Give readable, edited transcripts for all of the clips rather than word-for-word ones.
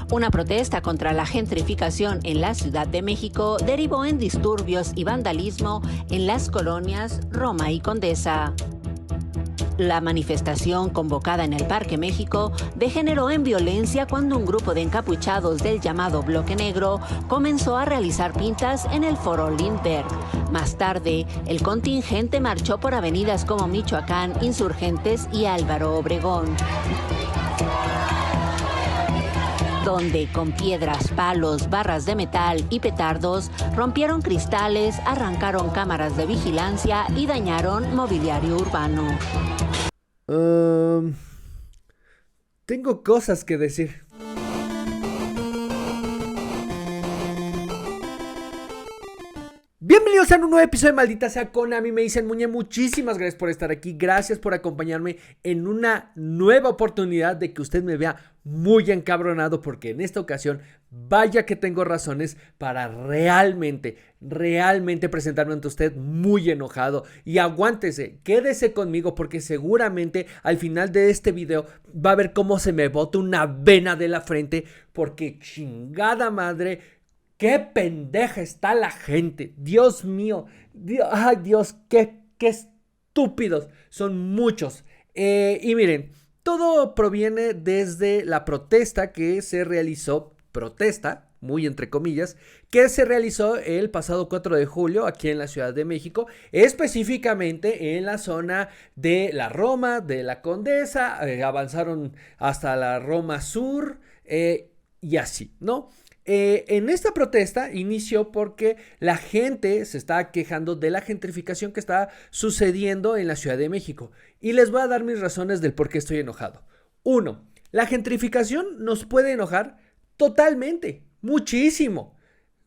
Una protesta contra la gentrificación en la Ciudad de México derivó en disturbios y vandalismo en las colonias Roma y Condesa. La manifestación convocada en el Parque México degeneró en violencia cuando un grupo de encapuchados del llamado Bloque Negro comenzó a realizar pintas en el Foro Lindbergh. Más tarde, el contingente marchó por avenidas como Michoacán, Insurgentes y Álvaro Obregón, donde con piedras, palos, barras de metal y petardos rompieron cristales, arrancaron cámaras de vigilancia y dañaron mobiliario urbano. Tengo cosas que decir. Bienvenidos a un nuevo episodio de Maldita Sea Konami. Me dicen Muñe, muchísimas gracias por estar aquí. Gracias por acompañarme en una nueva oportunidad de que usted me vea muy encabronado, porque en esta ocasión vaya que tengo razones para realmente presentarme ante usted muy enojado. Y aguántese, quédese conmigo, porque seguramente al final de este video va a ver cómo se me bota una vena de la frente, porque chingada madre, qué pendeja está la gente. Dios mío, ay Dios, qué estúpidos son muchos. Y miren, todo proviene desde la protesta que se realizó, muy entre comillas, que se realizó el pasado 4 de julio aquí en la Ciudad de México, específicamente en la zona de la Roma, de la Condesa, avanzaron hasta la Roma Sur, y así, ¿no? En esta protesta inició porque la gente se estaba quejando de la gentrificación que está sucediendo en la Ciudad de México. Y les voy a dar mis razones del por qué estoy enojado. 1. La gentrificación nos puede enojar totalmente, muchísimo.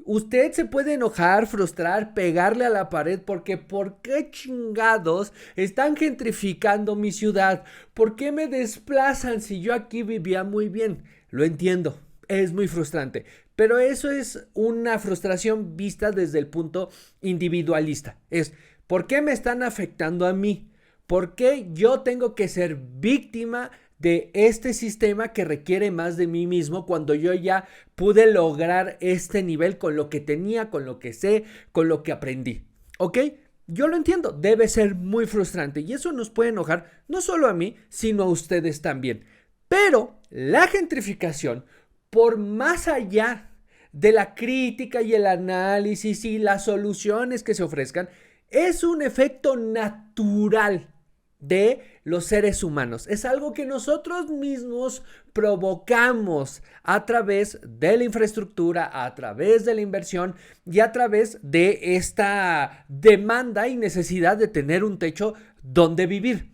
Usted se puede enojar, frustrar, pegarle a la pared porque ¿por qué chingados están gentrificando mi ciudad? ¿Por qué me desplazan si yo aquí vivía muy bien? Lo entiendo, es muy frustrante. Pero eso es una frustración vista desde el punto individualista. Es, ¿por qué me están afectando a mí? ¿Por qué yo tengo que ser víctima de este sistema que requiere más de mí mismo cuando yo ya pude lograr este nivel con lo que tenía, con lo que sé, con lo que aprendí? ¿Ok? Yo lo entiendo, debe ser muy frustrante y eso nos puede enojar no solo a mí, sino a ustedes también. Pero la gentrificación, por más allá de la crítica y el análisis y las soluciones que se ofrezcan, es un efecto natural de los seres humanos. Es algo que nosotros mismos provocamos a través de la infraestructura, a través de la inversión y a través de esta demanda y necesidad de tener un techo donde vivir.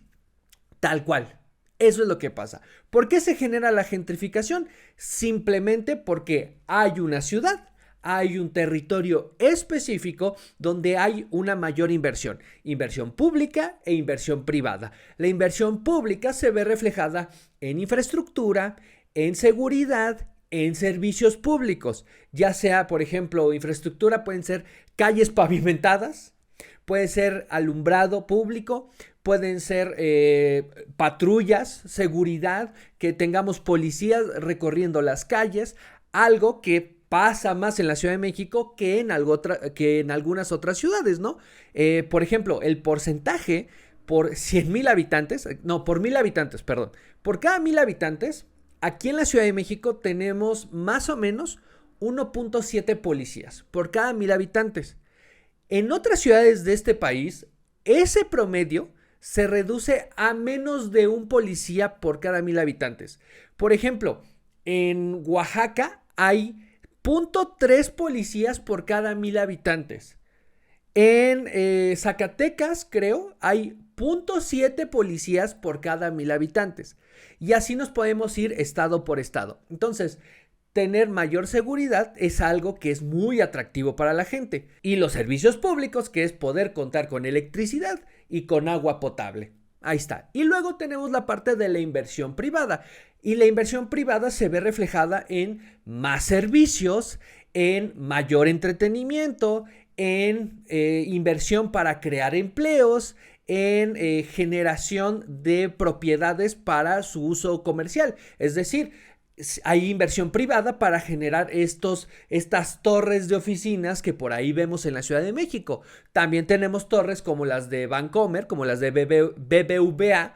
Tal cual. Eso es lo que pasa. ¿Por qué se genera la gentrificación? Simplemente porque hay una ciudad, hay un territorio específico donde hay una mayor inversión pública e inversión privada. La inversión pública se ve reflejada en infraestructura, en seguridad, en servicios públicos, ya sea, por ejemplo, infraestructura, pueden ser calles pavimentadas, puede ser alumbrado público, pueden ser patrullas, seguridad, que tengamos policías recorriendo las calles, algo que pasa más en la Ciudad de México que en algunas otras ciudades, ¿no? Por ejemplo, el porcentaje por 100,000 habitantes, no, por 1,000 habitantes, perdón. Por cada 1,000 habitantes, aquí en la Ciudad de México tenemos más o menos 1.7 policías por cada 1,000 habitantes. En otras ciudades de este país, ese promedio se reduce a menos de un policía por cada 1,000 habitantes. Por ejemplo, en Oaxaca hay 0.3 policías por cada 1,000 habitantes. En Zacatecas, creo, hay 0.7 policías por cada 1,000 habitantes. Y así nos podemos ir estado por estado. Entonces, tener mayor seguridad es algo que es muy atractivo para la gente. Y los servicios públicos, que es poder contar con electricidad y con agua potable. Ahí está. Y luego tenemos la parte de la inversión privada. Y la inversión privada se ve reflejada en más servicios, en mayor entretenimiento, en inversión para crear empleos, en generación de propiedades para su uso comercial. Es decir, hay inversión privada para generar estas torres de oficinas que por ahí vemos en la Ciudad de México. También tenemos torres como las de Bancomer, como las de BBVA,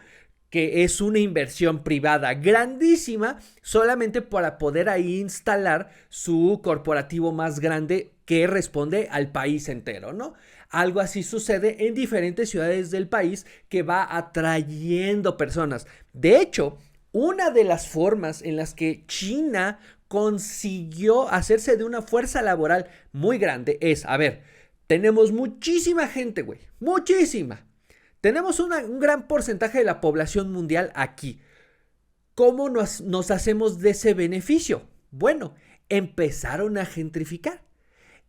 que es una inversión privada grandísima solamente para poder ahí instalar su corporativo más grande que responde al país entero, ¿no? Algo así sucede en diferentes ciudades del país que va atrayendo personas. De hecho, una de las formas en las que China consiguió hacerse de una fuerza laboral muy grande es, a ver, tenemos muchísima gente, güey, muchísima. Tenemos un gran porcentaje de la población mundial aquí. ¿Cómo nos hacemos de ese beneficio? Bueno, empezaron a gentrificar.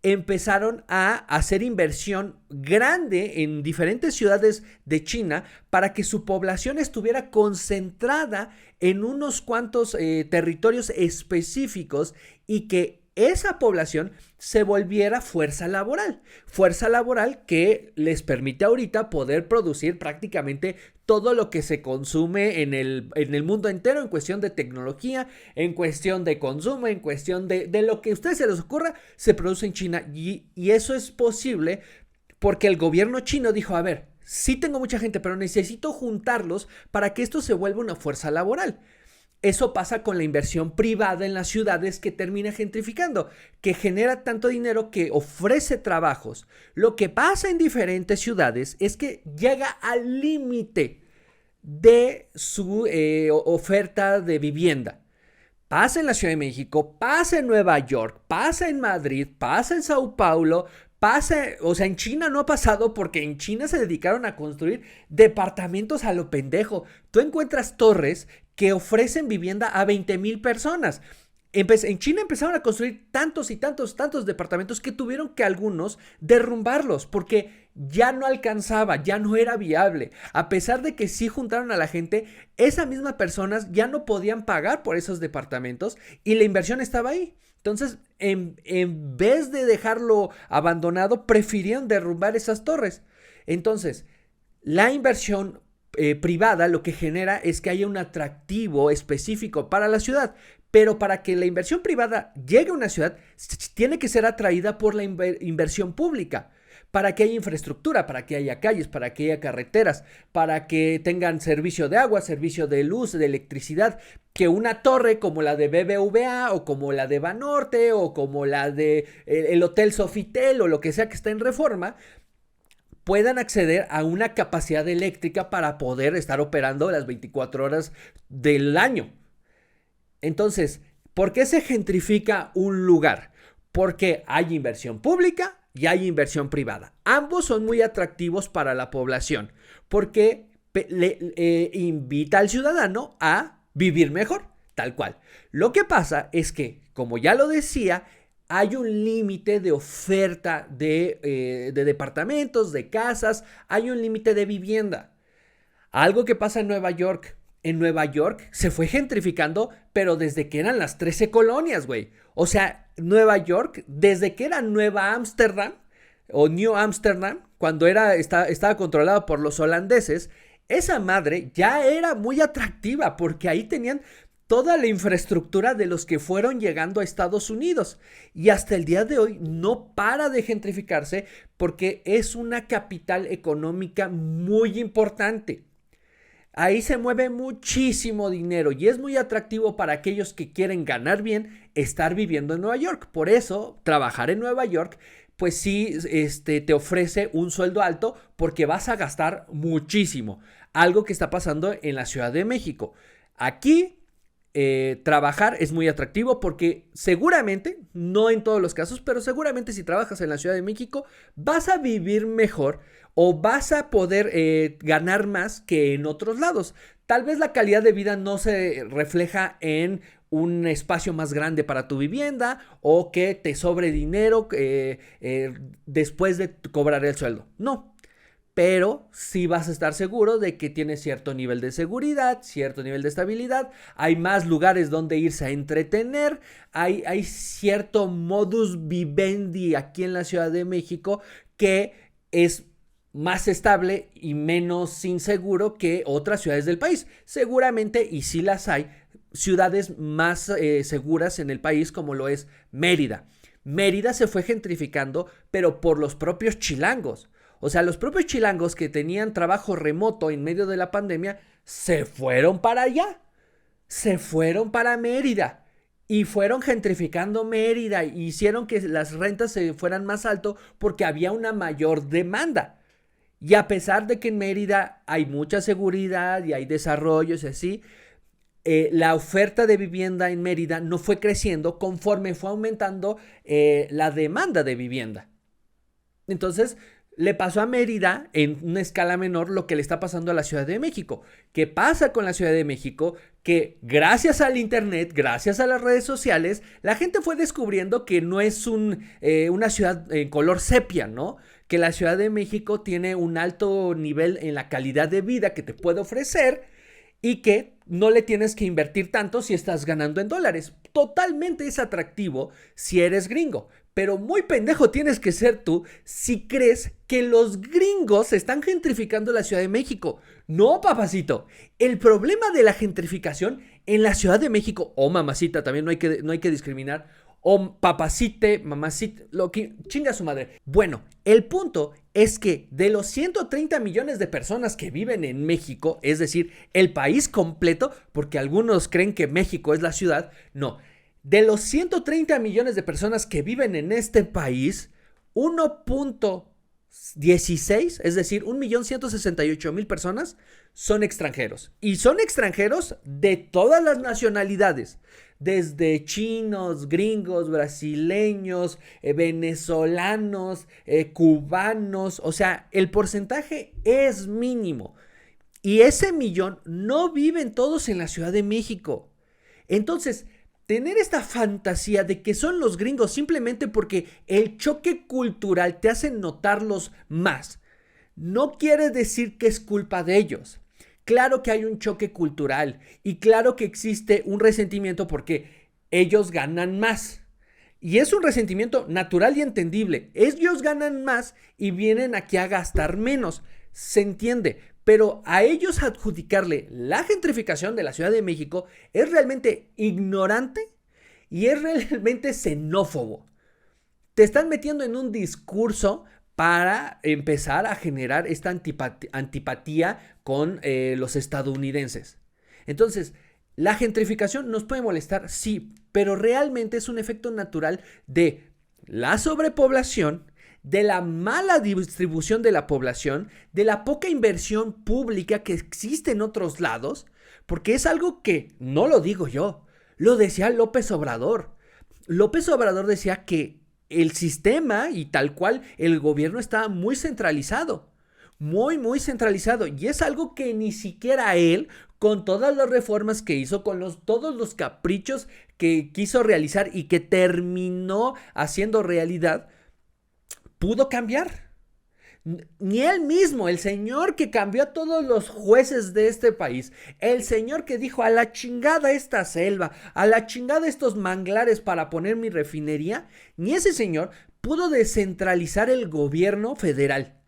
Empezaron a hacer inversión grande en diferentes ciudades de China para que su población estuviera concentrada en unos cuantos territorios específicos y que esa población se volviera fuerza laboral que les permite ahorita poder producir prácticamente todo lo que se consume en el mundo entero en cuestión de tecnología, en cuestión de consumo, en cuestión de lo que a ustedes se les ocurra, se produce en China y eso es posible porque el gobierno chino dijo, a ver, sí tengo mucha gente, pero necesito juntarlos para que esto se vuelva una fuerza laboral. Eso pasa con la inversión privada en las ciudades que termina gentrificando, que genera tanto dinero que ofrece trabajos. Lo que pasa en diferentes ciudades es que llega al límite de su oferta de vivienda. Pasa en la Ciudad de México, pasa en Nueva York, pasa en Madrid, pasa en Sao Paulo, pasa, o sea, en China no ha pasado porque en China se dedicaron a construir departamentos a lo pendejo. Tú encuentras torres que ofrecen vivienda a 20,000 personas. En China empezaron a construir tantos y tantos departamentos que tuvieron que algunos derrumbarlos porque ya no alcanzaba, ya no era viable. A pesar de que sí juntaron a la gente, esas mismas personas ya no podían pagar por esos departamentos y la inversión estaba ahí. Entonces, en vez de dejarlo abandonado, prefirieron derrumbar esas torres. Entonces, la inversión privada lo que genera es que haya un atractivo específico para la ciudad. Pero para que la inversión privada llegue a una ciudad, tiene que ser atraída por la inversión pública. Para que haya infraestructura, para que haya calles, para que haya carreteras, para que tengan servicio de agua, servicio de luz, de electricidad, que una torre como la de BBVA o como la de Banorte o como la de el Hotel Sofitel o lo que sea que está en Reforma, puedan acceder a una capacidad eléctrica para poder estar operando las 24 horas del año. Entonces, ¿por qué se gentrifica un lugar? Porque hay inversión pública y hay inversión privada. Ambos son muy atractivos para la población porque invita al ciudadano a vivir mejor, tal cual. Lo que pasa es que, como ya lo decía, hay un límite de oferta de departamentos, de casas, hay un límite de vivienda. Algo que pasa en Nueva York. En Nueva York se fue gentrificando, pero desde que eran las 13 colonias, güey. O sea, Nueva York, desde que era Nueva Ámsterdam o New Amsterdam, cuando estaba controlada por los holandeses, esa madre ya era muy atractiva porque ahí tenían toda la infraestructura de los que fueron llegando a Estados Unidos. Y hasta el día de hoy no para de gentrificarse porque es una capital económica muy importante. Ahí se mueve muchísimo dinero y es muy atractivo para aquellos que quieren ganar bien estar viviendo en Nueva York. Por eso, trabajar en Nueva York, pues sí, te ofrece un sueldo alto porque vas a gastar muchísimo. Algo que está pasando en la Ciudad de México. Aquí, trabajar es muy atractivo porque seguramente, no en todos los casos, pero seguramente si trabajas en la Ciudad de México, vas a vivir mejor o vas a poder ganar más que en otros lados. Tal vez la calidad de vida no se refleja en un espacio más grande para tu vivienda o que te sobre dinero después de cobrar el sueldo. No, pero sí vas a estar seguro de que tienes cierto nivel de seguridad, cierto nivel de estabilidad, hay más lugares donde irse a entretener, hay cierto modus vivendi aquí en la Ciudad de México que es más estable y menos inseguro que otras ciudades del país. Seguramente, y sí las hay, ciudades más seguras en el país, como lo es Mérida. Mérida se fue gentrificando, pero por los propios chilangos. O sea, los propios chilangos que tenían trabajo remoto en medio de la pandemia se fueron para allá. Se fueron para Mérida y fueron gentrificando Mérida. Hicieron que las rentas se fueran más alto porque había una mayor demanda. Y a pesar de que en Mérida hay mucha seguridad y hay desarrollos y así, la oferta de vivienda en Mérida no fue creciendo conforme fue aumentando la demanda de vivienda. Entonces, le pasó a Mérida en una escala menor lo que le está pasando a la Ciudad de México. ¿Qué pasa con la Ciudad de México? Que gracias al internet, gracias a las redes sociales, la gente fue descubriendo que no es una ciudad en color sepia, ¿no? Que la Ciudad de México tiene un alto nivel en la calidad de vida que te puede ofrecer y que no le tienes que invertir tanto si estás ganando en dólares. Totalmente es atractivo si eres gringo. Pero muy pendejo tienes que ser tú si crees que los gringos están gentrificando la Ciudad de México. No, papacito. El problema de la gentrificación en la Ciudad de México, o mamacita, también no hay que discriminar, o papacite, mamacita, lo que chinga su madre. Bueno, el punto es que de los 130 millones de personas que viven en México, es decir, el país completo, porque algunos creen que México es la ciudad, no. De los 130 millones de personas que viven en este país, 1.16, es decir, 1.168.000 personas son extranjeros. Y son extranjeros de todas las nacionalidades, desde chinos, gringos, brasileños, venezolanos, cubanos. O sea, el porcentaje es mínimo. Y ese millón no viven todos en la Ciudad de México. Entonces, tener esta fantasía de que son los gringos simplemente porque el choque cultural te hace notarlos más, no quiere decir que es culpa de ellos. Claro que hay un choque cultural y claro que existe un resentimiento porque ellos ganan más. Y es un resentimiento natural y entendible. Ellos ganan más y vienen aquí a gastar menos. Se entiende. Pero a ellos adjudicarle la gentrificación de la Ciudad de México es realmente ignorante y es realmente xenófobo. Te están metiendo en un discurso para empezar a generar esta antipatía con los estadounidenses. Entonces, la gentrificación nos puede molestar, sí, pero realmente es un efecto natural de la sobrepoblación, de la mala distribución de la población, de la poca inversión pública que existe en otros lados, porque es algo que no lo digo yo, lo decía López Obrador. López Obrador decía que el sistema y tal cual el gobierno estaba muy centralizado, muy centralizado, y es algo que ni siquiera él, con todas las reformas que hizo, con todos los caprichos que quiso realizar y que terminó haciendo realidad, pudo cambiar. Ni él mismo, el señor que cambió a todos los jueces de este país, el señor que dijo a la chingada esta selva, a la chingada estos manglares para poner mi refinería, ni ese señor pudo descentralizar el gobierno federal.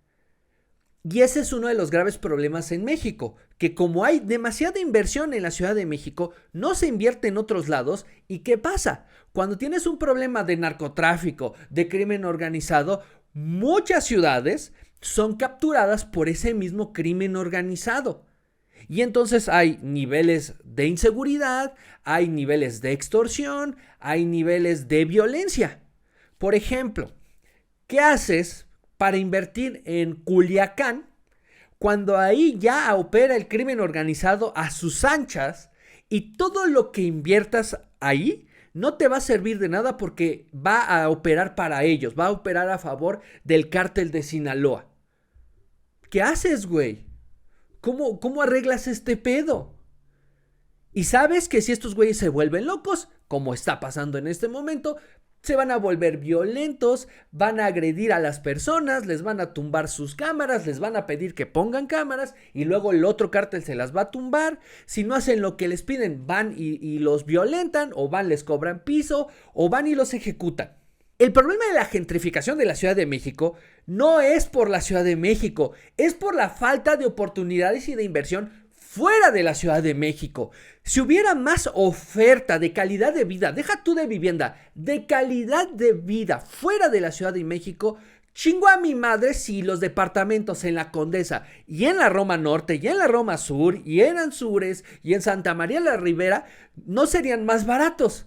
Y ese es uno de los graves problemas en México, que como hay demasiada inversión en la Ciudad de México, no se invierte en otros lados. ¿Y qué pasa? Cuando tienes un problema de narcotráfico, de crimen organizado, muchas ciudades son capturadas por ese mismo crimen organizado. Y entonces hay niveles de inseguridad, hay niveles de extorsión, hay niveles de violencia. Por ejemplo, ¿qué haces para invertir en Culiacán cuando ahí ya opera el crimen organizado a sus anchas y todo lo que inviertas ahí no te va a servir de nada porque va a operar para ellos, va a operar a favor del cártel de Sinaloa? ¿Qué haces, güey? ¿Cómo arreglas este pedo? Y sabes que si estos güeyes se vuelven locos, como está pasando en este momento, se van a volver violentos, van a agredir a las personas, les van a tumbar sus cámaras, les van a pedir que pongan cámaras y luego el otro cártel se las va a tumbar. Si no hacen lo que les piden, van y los violentan, o van, les cobran piso, o van y los ejecutan. El problema de la gentrificación de la Ciudad de México no es por la Ciudad de México, es por la falta de oportunidades y de inversión fuera de la Ciudad de México. Si hubiera más oferta de calidad de vida, deja tú de vivienda, de calidad de vida fuera de la Ciudad de México, chingo a mi madre si los departamentos en la Condesa y en la Roma Norte y en la Roma Sur y en Anzures y en Santa María la Ribera no serían más baratos.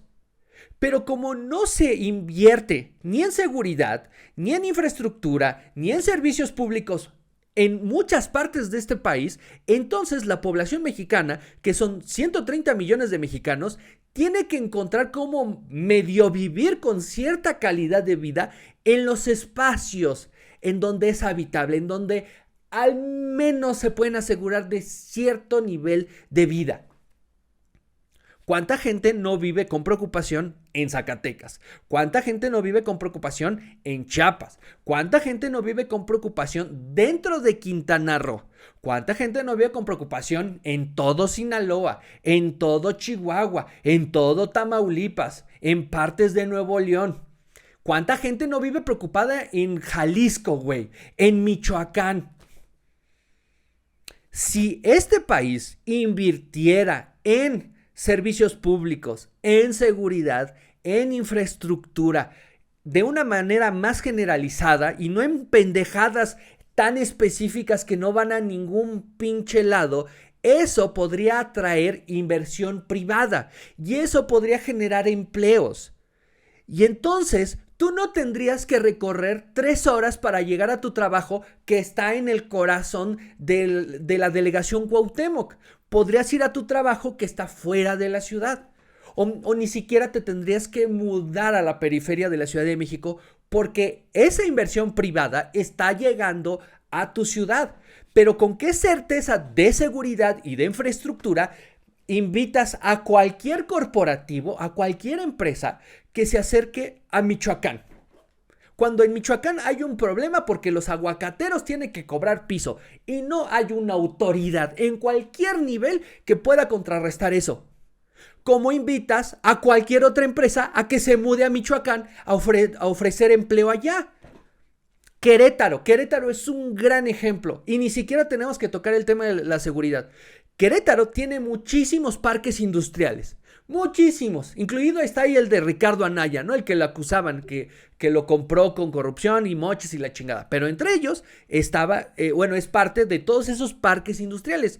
Pero como no se invierte ni en seguridad, ni en infraestructura, ni en servicios públicos en muchas partes de este país, entonces la población mexicana, que son 130 millones de mexicanos, tiene que encontrar cómo medio vivir con cierta calidad de vida en los espacios en donde es habitable, en donde al menos se pueden asegurar de cierto nivel de vida. ¿Cuánta gente no vive con preocupación en Zacatecas? ¿Cuánta gente no vive con preocupación en Chiapas? ¿Cuánta gente no vive con preocupación dentro de Quintana Roo? ¿Cuánta gente no vive con preocupación en todo Sinaloa, en todo Chihuahua, en todo Tamaulipas, en partes de Nuevo León? ¿Cuánta gente no vive preocupada en Jalisco, güey? En Michoacán. Si este país invirtiera en servicios públicos, en seguridad, en infraestructura, de una manera más generalizada y no en pendejadas tan específicas que no van a ningún pinche lado, eso podría atraer inversión privada y eso podría generar empleos. Y entonces tú no tendrías que recorrer 3 horas para llegar a tu trabajo que está en el corazón de la delegación Cuauhtémoc. Podrías ir a tu trabajo que está fuera de la ciudad. O ni siquiera te tendrías que mudar a la periferia de la Ciudad de México porque esa inversión privada está llegando a tu ciudad. Pero ¿con qué certeza de seguridad y de infraestructura invitas a cualquier corporativo, a cualquier empresa que se acerque a Michoacán? Cuando en Michoacán hay un problema porque los aguacateros tienen que cobrar piso y no hay una autoridad en cualquier nivel que pueda contrarrestar eso. ¿Cómo invitas a cualquier otra empresa a que se mude a Michoacán a ofrecer empleo allá? Querétaro es un gran ejemplo y ni siquiera tenemos que tocar el tema de la seguridad. Querétaro tiene muchísimos parques industriales. Muchísimos, incluido está ahí el de Ricardo Anaya, ¿no? El que lo acusaban, que lo compró con corrupción y moches y la chingada. Pero entre ellos estaba, es parte de todos esos parques industriales.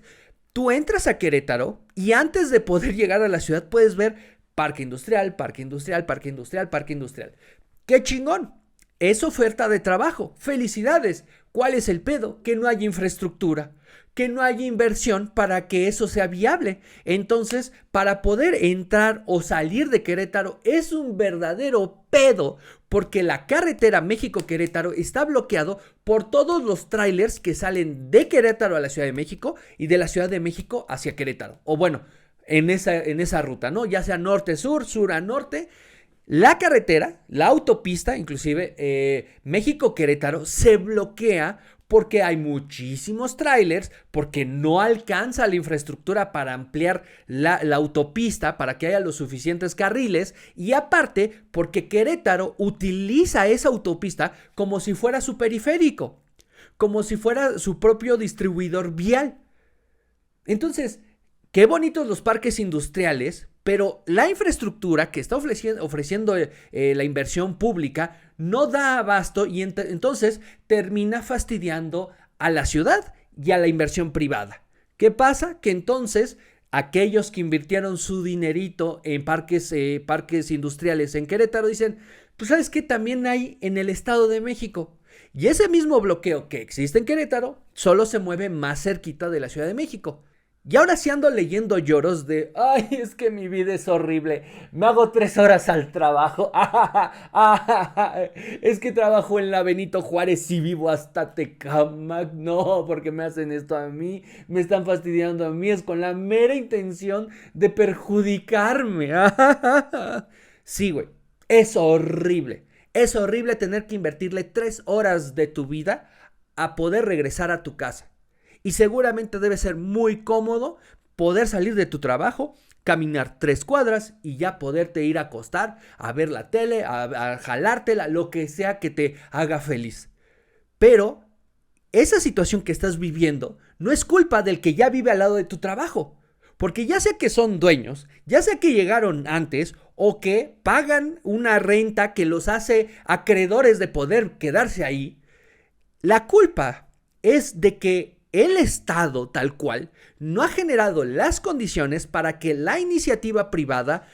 Tú entras a Querétaro y antes de poder llegar a la ciudad puedes ver parque industrial, parque industrial, parque industrial, parque industrial. ¡Qué chingón! Es oferta de trabajo. ¡Felicidades! ¿Cuál es el pedo? Que no hay infraestructura, que no hay inversión para que eso sea viable. Entonces, para poder entrar o salir de Querétaro es un verdadero pedo, porque la carretera México-Querétaro está bloqueado por todos los trailers que salen de Querétaro a la Ciudad de México y de la Ciudad de México hacia Querétaro. O bueno, en esa ruta, ¿no? Ya sea norte-sur, sur a norte. La carretera, la autopista, inclusive México-Querétaro, se bloquea porque hay muchísimos trailers, porque no alcanza la infraestructura para ampliar la autopista, para que haya los suficientes carriles, y aparte porque Querétaro utiliza esa autopista como si fuera su periférico, como si fuera su propio distribuidor vial. Entonces, qué bonitos los parques industriales, pero la infraestructura que está ofreciendo la inversión pública no da abasto y entonces termina fastidiando a la ciudad y a la inversión privada. ¿Qué pasa? Que entonces aquellos que invirtieron su dinerito en parques industriales en Querétaro dicen, pues ¿sabes qué? También hay en el Estado de México. Y ese mismo bloqueo que existe en Querétaro solo se mueve más cerquita de la Ciudad de México. Y ahora sí ando leyendo lloros de, ay, es que mi vida es horrible, me hago 3 horas al trabajo, es que trabajo en la Benito Juárez y vivo hasta Tecámac, no, porque me hacen esto a mí, me están fastidiando a mí, es con la mera intención de perjudicarme. Sí, güey, es horrible tener que invertirle 3 horas de tu vida a poder regresar a tu casa. Y seguramente debe ser muy cómodo poder salir de tu trabajo, caminar 3 cuadras y ya poderte ir a acostar, a ver la tele, a jalártela, lo que sea que te haga feliz. Pero esa situación que estás viviendo no es culpa del que ya vive al lado de tu trabajo. Porque ya sea que son dueños, ya sea que llegaron antes o que pagan una renta que los hace acreedores de poder quedarse ahí, la culpa es de que el Estado, tal cual, no ha generado las condiciones para que la iniciativa privada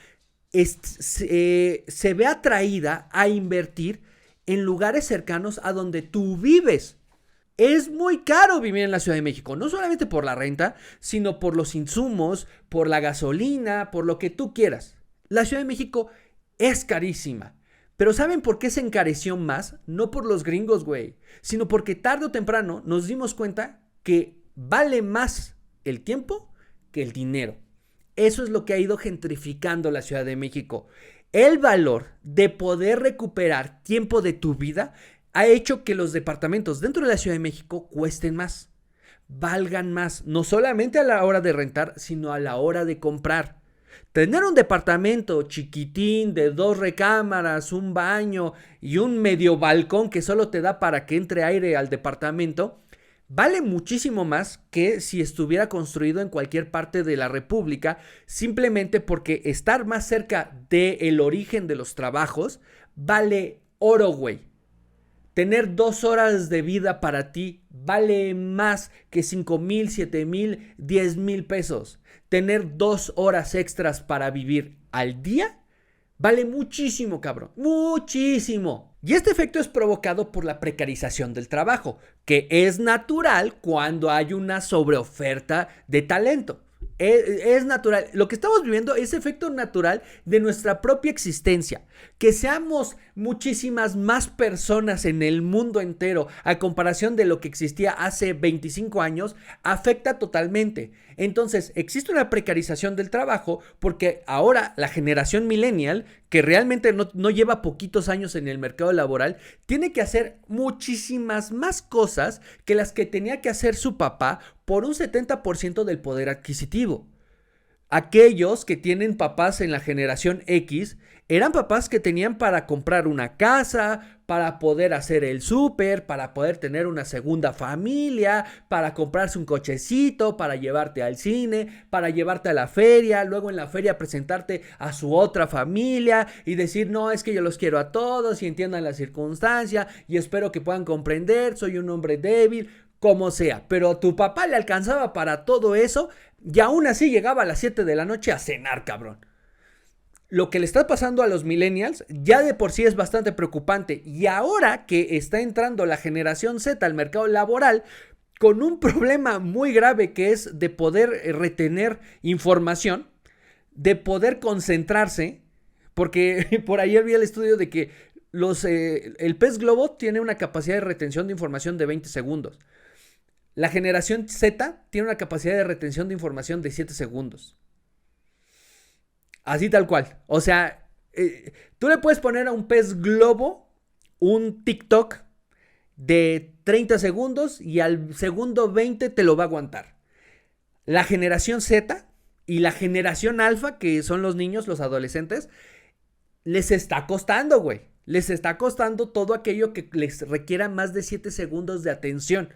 se vea atraída a invertir en lugares cercanos a donde tú vives. Es muy caro vivir en la Ciudad de México, no solamente por la renta, sino por los insumos, por la gasolina, por lo que tú quieras. La Ciudad de México es carísima. Pero ¿saben por qué se encareció más? No por los gringos, güey, sino porque tarde o temprano nos dimos cuenta que vale más el tiempo que el dinero. Eso es lo que ha ido gentrificando la Ciudad de México. El valor de poder recuperar tiempo de tu vida ha hecho que los departamentos dentro de la Ciudad de México cuesten más, valgan más, no solamente a la hora de rentar, sino a la hora de comprar. Tener un departamento chiquitín de 2 recámaras, un baño y un medio balcón que solo te da para que entre aire al departamento, vale muchísimo más que si estuviera construido en cualquier parte de la República, simplemente porque estar más cerca del origen de los trabajos vale oro, güey. Tener 2 horas de vida para ti vale más que 5,000, 7,000, 10,000 pesos. Tener 2 horas extras para vivir al día vale muchísimo, cabrón. Muchísimo. Y este efecto es provocado por la precarización del trabajo, que es natural cuando hay una sobreoferta de talento. Es natural. Lo que estamos viviendo es efecto natural de nuestra propia existencia. Que seamos muchísimas más personas en el mundo entero a comparación de lo que existía hace 25 años, afecta totalmente. Entonces, existe una precarización del trabajo porque ahora la generación millennial, que realmente no lleva poquitos años en el mercado laboral, tiene que hacer muchísimas más cosas que las que tenía que hacer su papá por un 70% del poder adquisitivo. Aquellos que tienen papás en la generación X eran papás que tenían para comprar una casa, para poder hacer el súper, para poder tener una segunda familia, para comprarse un cochecito, para llevarte al cine, para llevarte a la feria, luego en la feria presentarte a su otra familia y decir, no, es que yo los quiero a todos y entiendan la circunstancia y espero que puedan comprender, soy un hombre débil, como sea. Pero a tu papá le alcanzaba para todo eso y aún así llegaba a las 7 de la noche a cenar, cabrón. Lo que le está pasando a los millennials ya de por sí es bastante preocupante. Y ahora que está entrando la generación Z al mercado laboral con un problema muy grave que es de poder retener información, de poder concentrarse, porque por ahí había el estudio de que el pez globo tiene una capacidad de retención de información de 20 segundos. La generación Z tiene una capacidad de retención de información de 7 segundos. Así tal cual. O sea, tú le puedes poner a un pez globo un TikTok de 30 segundos y al segundo 20 te lo va a aguantar. La generación Z y la generación alfa, que son los niños, los adolescentes, les está costando, güey. Les está costando todo aquello que les requiera más de 7 segundos de atención.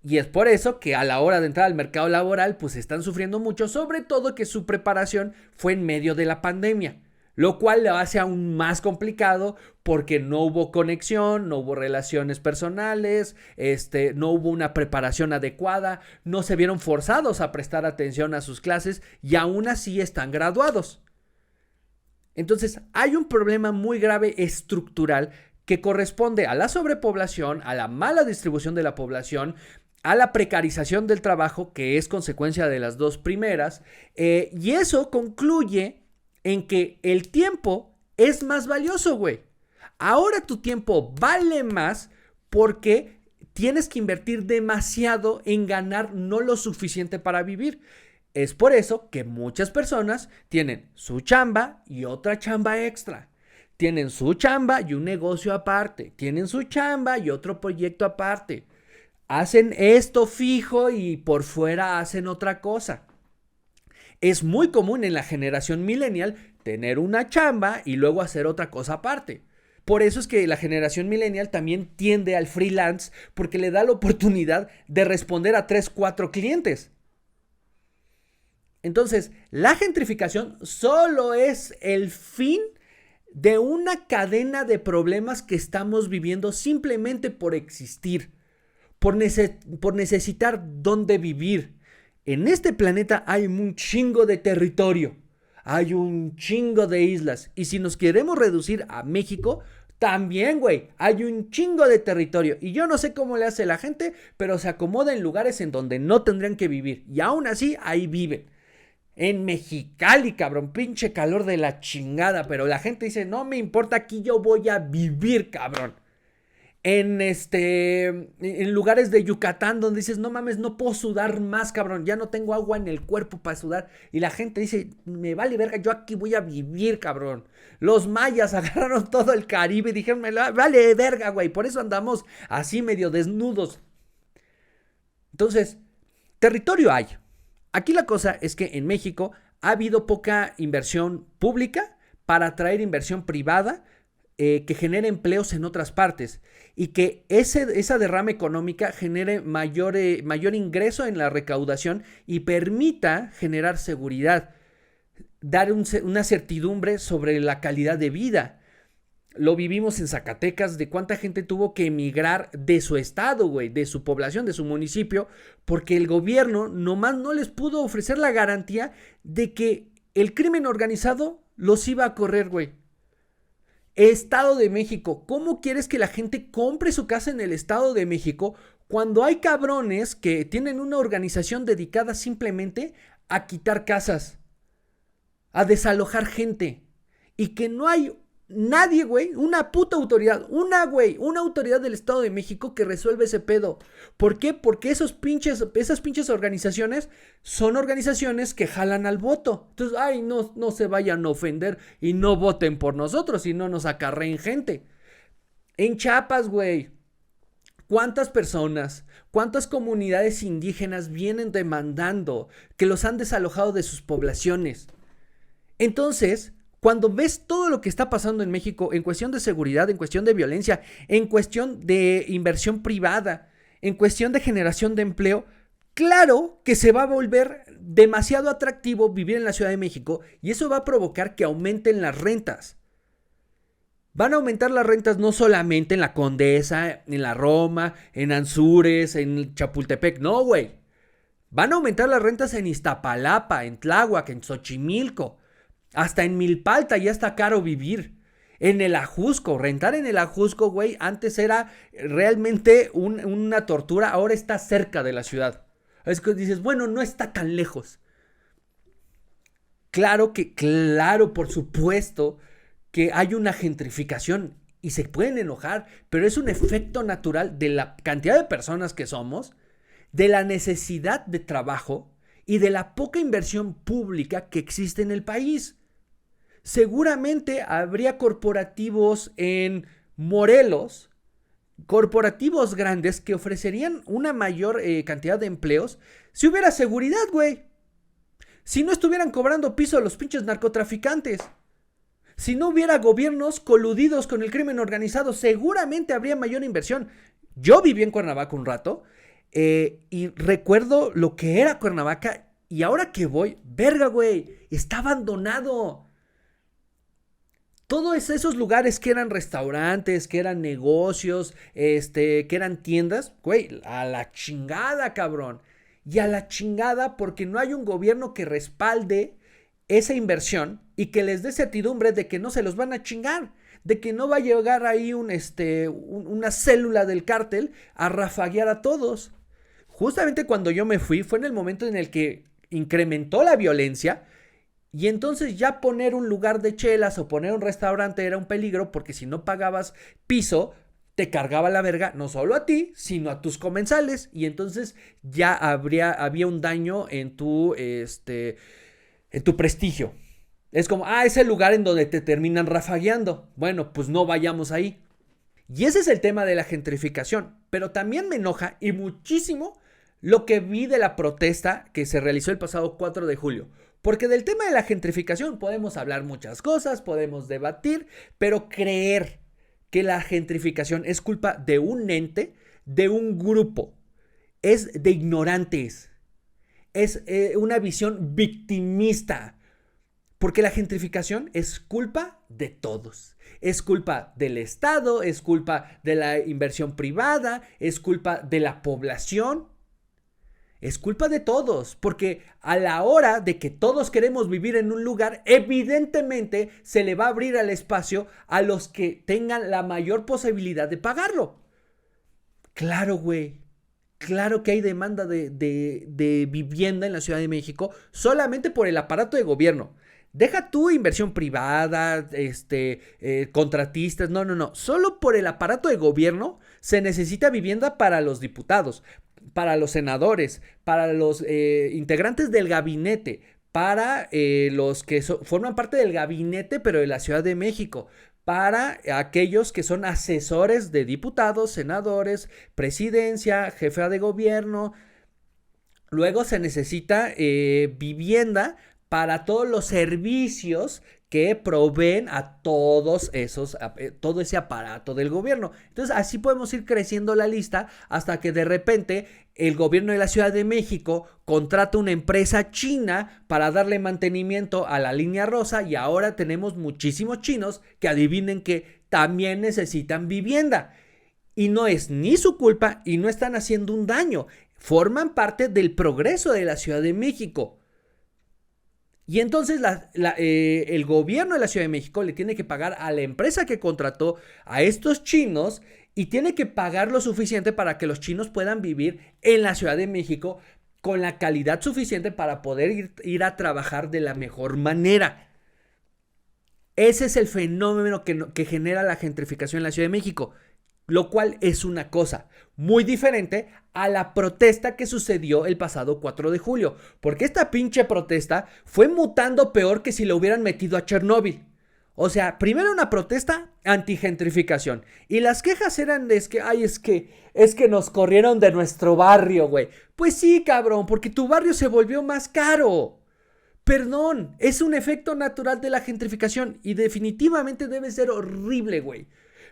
Y es por eso que a la hora de entrar al mercado laboral pues están sufriendo mucho, sobre todo que su preparación fue en medio de la pandemia, lo cual lo hace aún más complicado porque no hubo conexión, no hubo relaciones personales, no hubo una preparación adecuada, no se vieron forzados a prestar atención a sus clases y aún así están graduados. Entonces hay un problema muy grave estructural que corresponde a la sobrepoblación, a la mala distribución de la población, a la precarización del trabajo, que es consecuencia de las dos primeras, y eso concluye en que el tiempo es más valioso, güey. Ahora tu tiempo vale más porque tienes que invertir demasiado en ganar no lo suficiente para vivir. Es por eso que muchas personas tienen su chamba y otra chamba extra. Tienen su chamba y un negocio aparte. Tienen su chamba y otro proyecto aparte. Hacen esto fijo y por fuera hacen otra cosa. Es muy común en la generación millennial tener una chamba y luego hacer otra cosa aparte. Por eso es que la generación millennial también tiende al freelance, porque le da la oportunidad de responder a 3, 4 clientes. Entonces, la gentrificación solo es el fin de una cadena de problemas que estamos viviendo simplemente por existir, por necesitar dónde vivir. En este planeta hay un chingo de territorio, hay un chingo de islas, y si nos queremos reducir a México, también, güey, hay un chingo de territorio, y yo no sé cómo le hace la gente, pero se acomoda en lugares en donde no tendrían que vivir, y aún así ahí viven. En Mexicali, cabrón, pinche calor de la chingada, pero la gente dice, no me importa, aquí yo voy a vivir, cabrón. En lugares de Yucatán donde dices, no mames, no puedo sudar más, cabrón, ya no tengo agua en el cuerpo para sudar, y la gente dice, me vale verga, yo aquí voy a vivir, cabrón. Los mayas agarraron todo el Caribe y dijeron, me vale verga, güey, por eso andamos así medio desnudos. Entonces, territorio hay. Aquí la cosa es que en México ha habido poca inversión pública para atraer inversión privada que genere empleos en otras partes y que esa derrama económica genere mayor ingreso en la recaudación y permita generar seguridad, dar una certidumbre sobre la calidad de vida. Lo vivimos en Zacatecas, de cuánta gente tuvo que emigrar de su estado, güey, de su población, de su municipio, porque el gobierno nomás no les pudo ofrecer la garantía de que el crimen organizado los iba a correr, güey. Estado de México, ¿cómo quieres que la gente compre su casa en el Estado de México cuando hay cabrones que tienen una organización dedicada simplemente a quitar casas, a desalojar gente, y que no hay nadie, güey, una puta autoridad, una autoridad del Estado de México que resuelve ese pedo? ¿Por qué? Porque esas pinches organizaciones son organizaciones que jalan al voto. Entonces, no se vayan a ofender y no voten por nosotros y no nos acarreen gente. En Chiapas, güey, ¿cuántas personas, cuántas comunidades indígenas vienen demandando que los han desalojado de sus poblaciones? Entonces, cuando ves todo lo que está pasando en México en cuestión de seguridad, en cuestión de violencia, en cuestión de inversión privada, en cuestión de generación de empleo, claro que se va a volver demasiado atractivo vivir en la Ciudad de México y eso va a provocar que aumenten las rentas. Van a aumentar las rentas no solamente en la Condesa, en la Roma, en Anzures, en Chapultepec, no, güey. Van a aumentar las rentas en Iztapalapa, en Tláhuac, en Xochimilco. Hasta en Milpalta ya está caro vivir. En el Ajusco, rentar en el Ajusco, güey, antes era realmente una tortura, ahora está cerca de la ciudad. Es que dices, bueno, no está tan lejos. Claro, por supuesto que hay una gentrificación y se pueden enojar, pero es un efecto natural de la cantidad de personas que somos, de la necesidad de trabajo y de la poca inversión pública que existe en el país. Seguramente habría corporativos en Morelos, corporativos grandes que ofrecerían una mayor cantidad de empleos si hubiera seguridad, güey. Si no estuvieran cobrando piso a los pinches narcotraficantes. Si no hubiera gobiernos coludidos con el crimen organizado, seguramente habría mayor inversión. Yo viví en Cuernavaca un rato y recuerdo lo que era Cuernavaca y ahora que voy, verga, güey, está abandonado. Todos esos lugares que eran restaurantes, que eran negocios, que eran tiendas, güey, a la chingada, cabrón. Y a la chingada porque no hay un gobierno que respalde esa inversión y que les dé certidumbre de que no se los van a chingar, de que no va a llegar ahí una célula del cártel a rafaguear a todos. Justamente cuando yo me fui fue en el momento en el que incrementó la violencia. Y entonces ya poner un lugar de chelas o poner un restaurante era un peligro porque si no pagabas piso, te cargaba la verga no solo a ti, sino a tus comensales. Y entonces ya había un daño en tu prestigio. Es como, es el lugar en donde te terminan rafagueando. Bueno, pues no vayamos ahí. Y ese es el tema de la gentrificación. Pero también me enoja y muchísimo lo que vi de la protesta que se realizó el pasado 4 de julio. Porque del tema de la gentrificación podemos hablar muchas cosas, podemos debatir, pero creer que la gentrificación es culpa de un ente, de un grupo, es de ignorantes, es una visión victimista, porque la gentrificación es culpa de todos. Es culpa del Estado, es culpa de la inversión privada, es culpa de la población. Es culpa de todos, porque a la hora de que todos queremos vivir en un lugar, evidentemente se le va a abrir el espacio a los que tengan la mayor posibilidad de pagarlo. Claro, güey. Claro que hay demanda de vivienda en la Ciudad de México solamente por el aparato de gobierno. Deja tú inversión privada, contratistas, no. Solo por el aparato de gobierno se necesita vivienda para los diputados, para los senadores, para los integrantes del gabinete, para los que forman parte del gabinete pero de la Ciudad de México, para aquellos que son asesores de diputados, senadores, presidencia, jefa de gobierno. Luego se necesita vivienda para todos los servicios que proveen a todos esos, todo ese aparato del gobierno. Entonces así podemos ir creciendo la lista hasta que de repente el gobierno de la Ciudad de México contrata una empresa china para darle mantenimiento a la línea rosa y ahora tenemos muchísimos chinos que adivinen que también necesitan vivienda. Y no es ni su culpa y no están haciendo un daño. Forman parte del progreso de la Ciudad de México. Y entonces el gobierno de la Ciudad de México le tiene que pagar a la empresa que contrató a estos chinos y tiene que pagar lo suficiente para que los chinos puedan vivir en la Ciudad de México con la calidad suficiente para poder ir a trabajar de la mejor manera. Ese es el fenómeno que genera la gentrificación en la Ciudad de México, lo cual es una cosa muy diferente a la protesta que sucedió el pasado 4 de julio, porque esta pinche protesta fue mutando peor que si lo hubieran metido a Chernóbil. O sea, primero una protesta anti-gentrificación y las quejas eran es que nos corrieron de nuestro barrio, güey. Pues sí, cabrón, porque tu barrio se volvió más caro. Perdón, es un efecto natural de la gentrificación y definitivamente debe ser horrible, güey.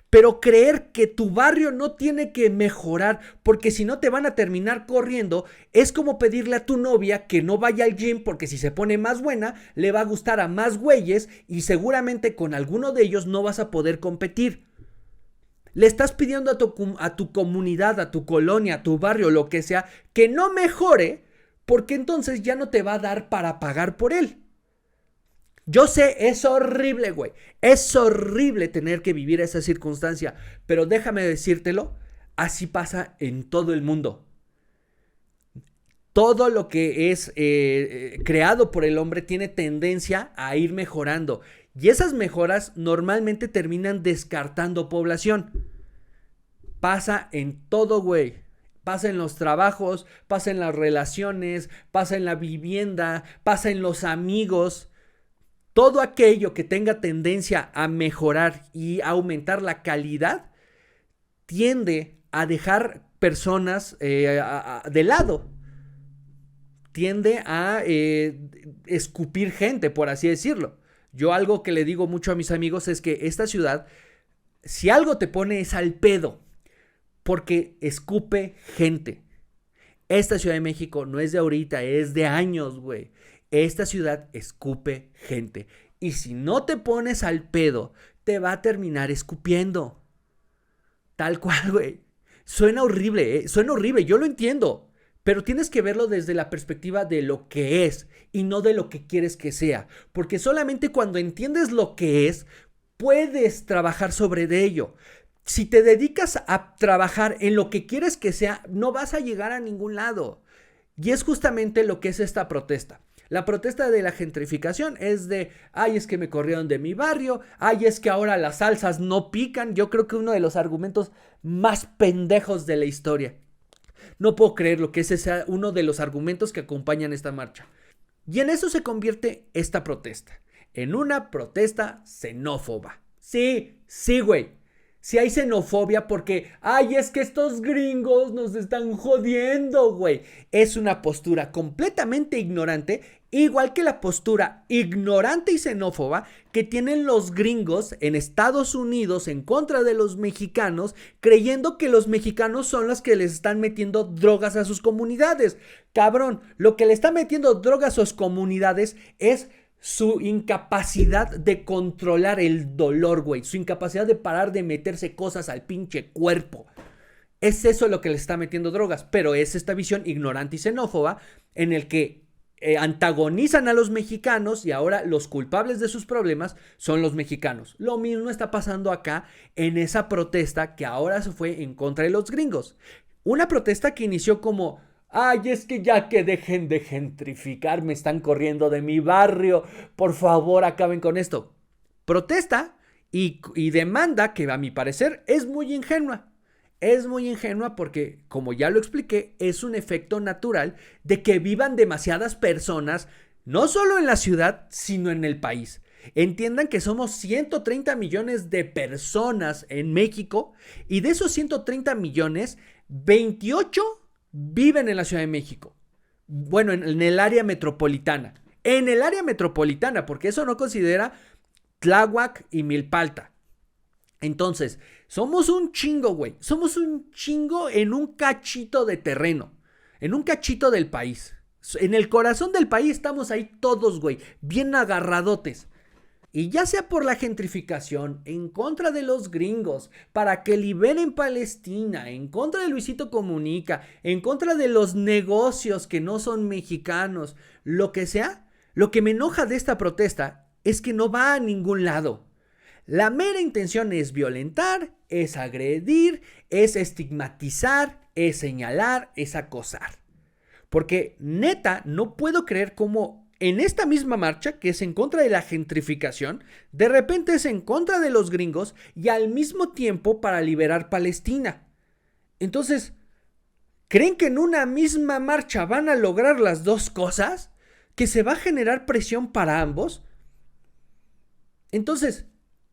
Pero creer que tu barrio no tiene que mejorar porque si no te van a terminar corriendo es como pedirle a tu novia que no vaya al gym porque si se pone más buena le va a gustar a más güeyes y seguramente con alguno de ellos no vas a poder competir. Le estás pidiendo a tu comunidad, a tu colonia, a tu barrio, lo que sea, que no mejore porque entonces ya no te va a dar para pagar por él. Yo sé, es horrible, güey. Es horrible tener que vivir esa circunstancia. Pero déjame decírtelo, así pasa en todo el mundo. Todo lo que es creado por el hombre tiene tendencia a ir mejorando. Y esas mejoras normalmente terminan descartando población. Pasa en todo, güey. Pasa en los trabajos, pasa en las relaciones, pasa en la vivienda, pasa en los amigos. Todo aquello que tenga tendencia a mejorar y a aumentar la calidad tiende a dejar personas de lado. Tiende a escupir gente, por así decirlo. Yo algo que le digo mucho a mis amigos es que esta ciudad, si algo te pone es al pedo, porque escupe gente. Esta Ciudad de México no es de ahorita, es de años, güey. Esta ciudad escupe gente. Y si no te pones al pedo, te va a terminar escupiendo. Tal cual, güey. Suena horrible, ¿eh? Suena horrible, yo lo entiendo. Pero tienes que verlo desde la perspectiva de lo que es y no de lo que quieres que sea. Porque solamente cuando entiendes lo que es, puedes trabajar sobre ello. Si te dedicas a trabajar en lo que quieres que sea, no vas a llegar a ningún lado. Y es justamente lo que es esta protesta. La protesta de la gentrificación es de, ay, es que me corrieron de mi barrio, ay, es que ahora las salsas no pican. Yo creo que uno de los argumentos más pendejos de la historia. No puedo creer lo que ese sea uno de los argumentos que acompañan esta marcha. Y en eso se convierte esta protesta, en una protesta xenófoba. Sí, güey. Si hay xenofobia porque, ay, es que estos gringos nos están jodiendo, güey. Es una postura completamente ignorante, igual que la postura ignorante y xenófoba que tienen los gringos en Estados Unidos en contra de los mexicanos, creyendo que los mexicanos son los que les están metiendo drogas a sus comunidades. Cabrón, lo que le está metiendo drogas a sus comunidades es su incapacidad de controlar el dolor, güey. Su incapacidad de parar de meterse cosas al pinche cuerpo. Es eso lo que le está metiendo drogas. Pero es esta visión ignorante y xenófoba en el que antagonizan a los mexicanos y ahora los culpables de sus problemas son los mexicanos. Lo mismo está pasando acá en esa protesta que ahora se fue en contra de los gringos. Una protesta que inició como: ay, es que ya que dejen de gentrificar, me están corriendo de mi barrio, por favor acaben con esto. Protesta y demanda que a mi parecer es muy ingenua. Es muy ingenua porque, como ya lo expliqué, es un efecto natural de que vivan demasiadas personas, no solo en la ciudad, sino en el país. Entiendan que somos 130 millones de personas en México y de esos 130 millones, 28 viven en la Ciudad de México. Bueno, en el área metropolitana. En el área metropolitana, porque eso no considera Tláhuac y Milpalta. Entonces, somos un chingo, güey. Somos un chingo en un cachito de terreno. En un cachito del país. En el corazón del país estamos ahí todos, güey. Bien agarradotes. Y ya sea por la gentrificación, en contra de los gringos, para que liberen Palestina, en contra de Luisito Comunica, en contra de los negocios que no son mexicanos, lo que sea, lo que me enoja de esta protesta es que no va a ningún lado. La mera intención es violentar, es agredir, es estigmatizar, es señalar, es acosar. Porque neta, no puedo creer cómo en esta misma marcha, que es en contra de la gentrificación, de repente es en contra de los gringos y al mismo tiempo para liberar Palestina. Entonces, ¿creen que en una misma marcha van a lograr las dos cosas? ¿Que se va a generar presión para ambos? Entonces,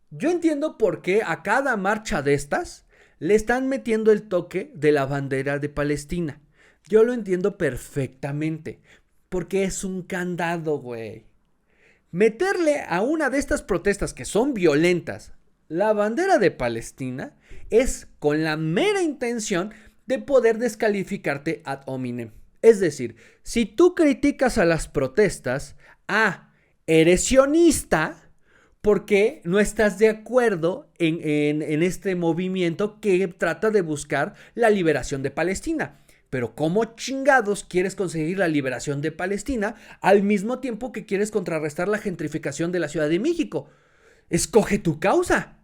yo entiendo por qué a cada marcha de estas le están metiendo el toque de la bandera de Palestina. Yo lo entiendo perfectamente. Porque es un candado, güey. Meterle a una de estas protestas que son violentas la bandera de Palestina es con la mera intención de poder descalificarte ad hominem. Es decir, si tú criticas a las protestas, eres sionista porque no estás de acuerdo en este movimiento que trata de buscar la liberación de Palestina. Pero ¿cómo chingados quieres conseguir la liberación de Palestina al mismo tiempo que quieres contrarrestar la gentrificación de la Ciudad de México? Escoge tu causa.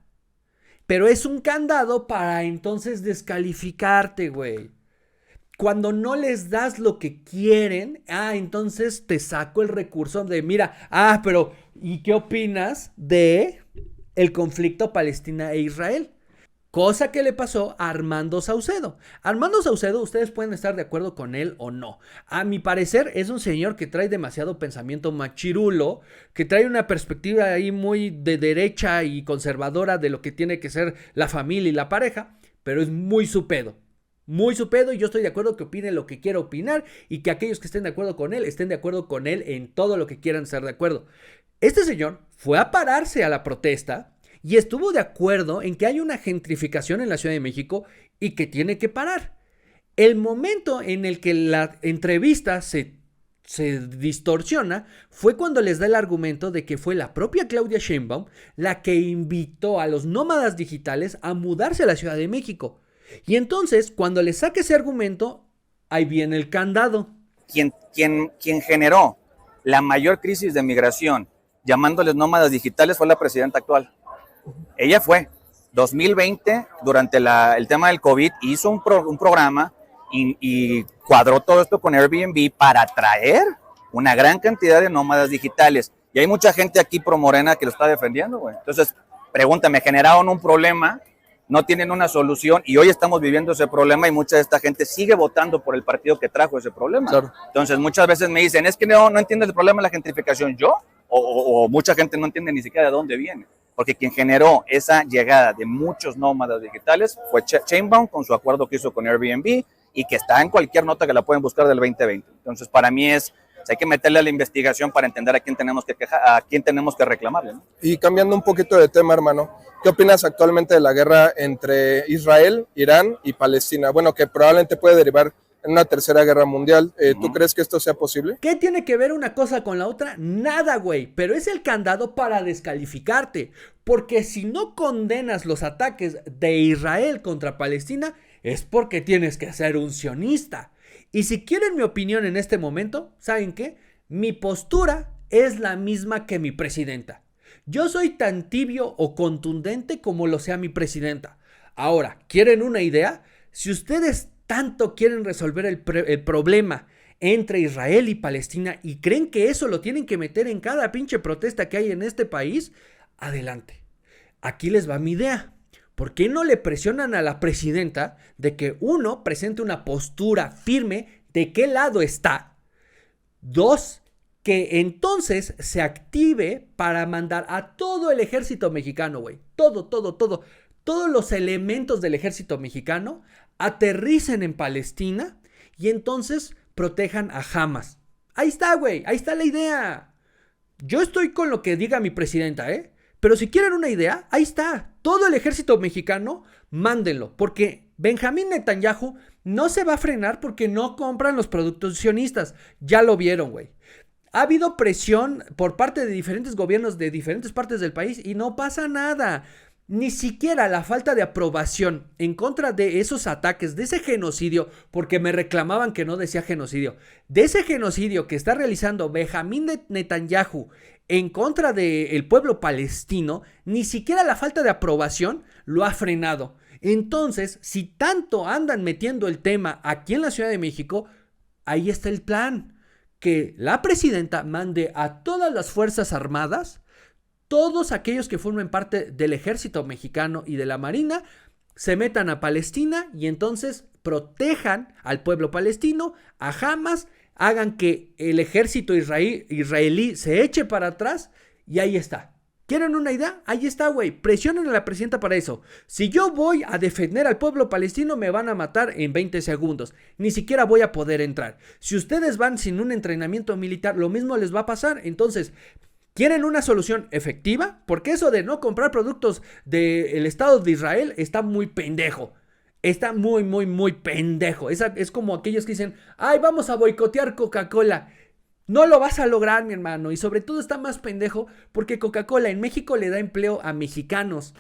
Pero es un candado para entonces descalificarte, güey. Cuando no les das lo que quieren, entonces te saco el recurso de, mira, pero ¿y qué opinas de el conflicto Palestina e Israel? Cosa que le pasó a Armando Saucedo. Armando Saucedo, ustedes pueden estar de acuerdo con él o no. A mi parecer es un señor que trae demasiado pensamiento machirulo, que trae una perspectiva ahí muy de derecha y conservadora de lo que tiene que ser la familia y la pareja, pero es muy su pedo. Muy su pedo y yo estoy de acuerdo que opine lo que quiera opinar y que aquellos que estén de acuerdo con él estén de acuerdo con él en todo lo que quieran estar de acuerdo. Este señor fue a pararse a la protesta y estuvo de acuerdo en que hay una gentrificación en la Ciudad de México y que tiene que parar. El momento en el que la entrevista se distorsiona fue cuando les da el argumento de que fue la propia Claudia Sheinbaum la que invitó a los nómadas digitales a mudarse a la Ciudad de México. Y entonces, cuando le saque ese argumento, ahí viene el candado. Quien generó la mayor crisis de migración, llamándoles nómadas digitales, fue la presidenta actual. Ella fue, 2020, durante el tema del COVID, hizo un programa y cuadró todo esto con Airbnb para atraer una gran cantidad de nómadas digitales. Y hay mucha gente aquí pro Morena que lo está defendiendo, güey. Entonces, pregúntame, generaron un problema, no tienen una solución y hoy estamos viviendo ese problema y mucha de esta gente sigue votando por el partido que trajo ese problema. Claro. Entonces, muchas veces me dicen, es que no entiendes el problema de la gentrificación. ¿Yo? O mucha gente no entiende ni siquiera de dónde viene. porque quien generó esa llegada de muchos nómadas digitales fue Chainbound con su acuerdo que hizo con Airbnb y que está en cualquier nota que la pueden buscar del 2020. Entonces, para mí hay que meterle a la investigación para entender a quién tenemos que a quién tenemos que reclamarle, ¿no? Y cambiando un poquito de tema, hermano, ¿qué opinas actualmente de la guerra entre Israel, Irán y Palestina? Bueno, que probablemente puede derivar en una tercera guerra mundial. ¿Tú crees que esto sea posible? ¿Qué tiene que ver una cosa con la otra? Nada, güey. Pero es el candado para descalificarte. Porque si no condenas los ataques de Israel contra Palestina, es porque tienes que ser un sionista. Y si quieren mi opinión en este momento, ¿saben qué? Mi postura es la misma que mi presidenta. Yo soy tan tibio o contundente como lo sea mi presidenta. Ahora, ¿quieren una idea? Si ustedes tanto quieren resolver el problema entre Israel y Palestina y creen que eso lo tienen que meter en cada pinche protesta que hay en este país, adelante. Aquí les va mi idea. ¿Por qué no le presionan a la presidenta de que uno, presente una postura firme de qué lado está? Dos, que entonces se active para mandar a todo el ejército mexicano, güey. Todos los elementos del ejército mexicano aterricen en Palestina y entonces protejan a Hamas. Ahí está, güey. Ahí está la idea. Yo estoy con lo que diga mi presidenta, ¿eh? Pero si quieren una idea, ahí está. Todo el ejército mexicano, mándenlo. Porque Benjamín Netanyahu no se va a frenar porque no compran los productos sionistas. Ya lo vieron, güey. Ha habido presión por parte de diferentes gobiernos de diferentes partes del país y no pasa nada. Ni siquiera la falta de aprobación en contra de esos ataques, de ese genocidio, porque me reclamaban que no decía genocidio, de ese genocidio que está realizando Benjamín Netanyahu en contra del pueblo palestino, ni siquiera la falta de aprobación lo ha frenado. Entonces, si tanto andan metiendo el tema aquí en la Ciudad de México, ahí está el plan, que la presidenta mande a todas las fuerzas armadas, todos aquellos que formen parte del ejército mexicano y de la marina, se metan a Palestina y entonces protejan al pueblo palestino, a Hamas, hagan que el ejército israelí se eche para atrás y ahí está. ¿Quieren una idea? Ahí está, güey. Presionen a la presidenta para eso. Si yo voy a defender al pueblo palestino, me van a matar en 20 segundos. Ni siquiera voy a poder entrar. Si ustedes van sin un entrenamiento militar, lo mismo les va a pasar. Entonces, ¿quieren una solución efectiva? Porque eso de no comprar productos del Estado de Israel está muy pendejo. Está muy pendejo. Es como aquellos que dicen, ay, vamos a boicotear Coca-Cola. No lo vas a lograr, mi hermano. Y sobre todo está más pendejo porque Coca-Cola en México le da empleo a mexicanos.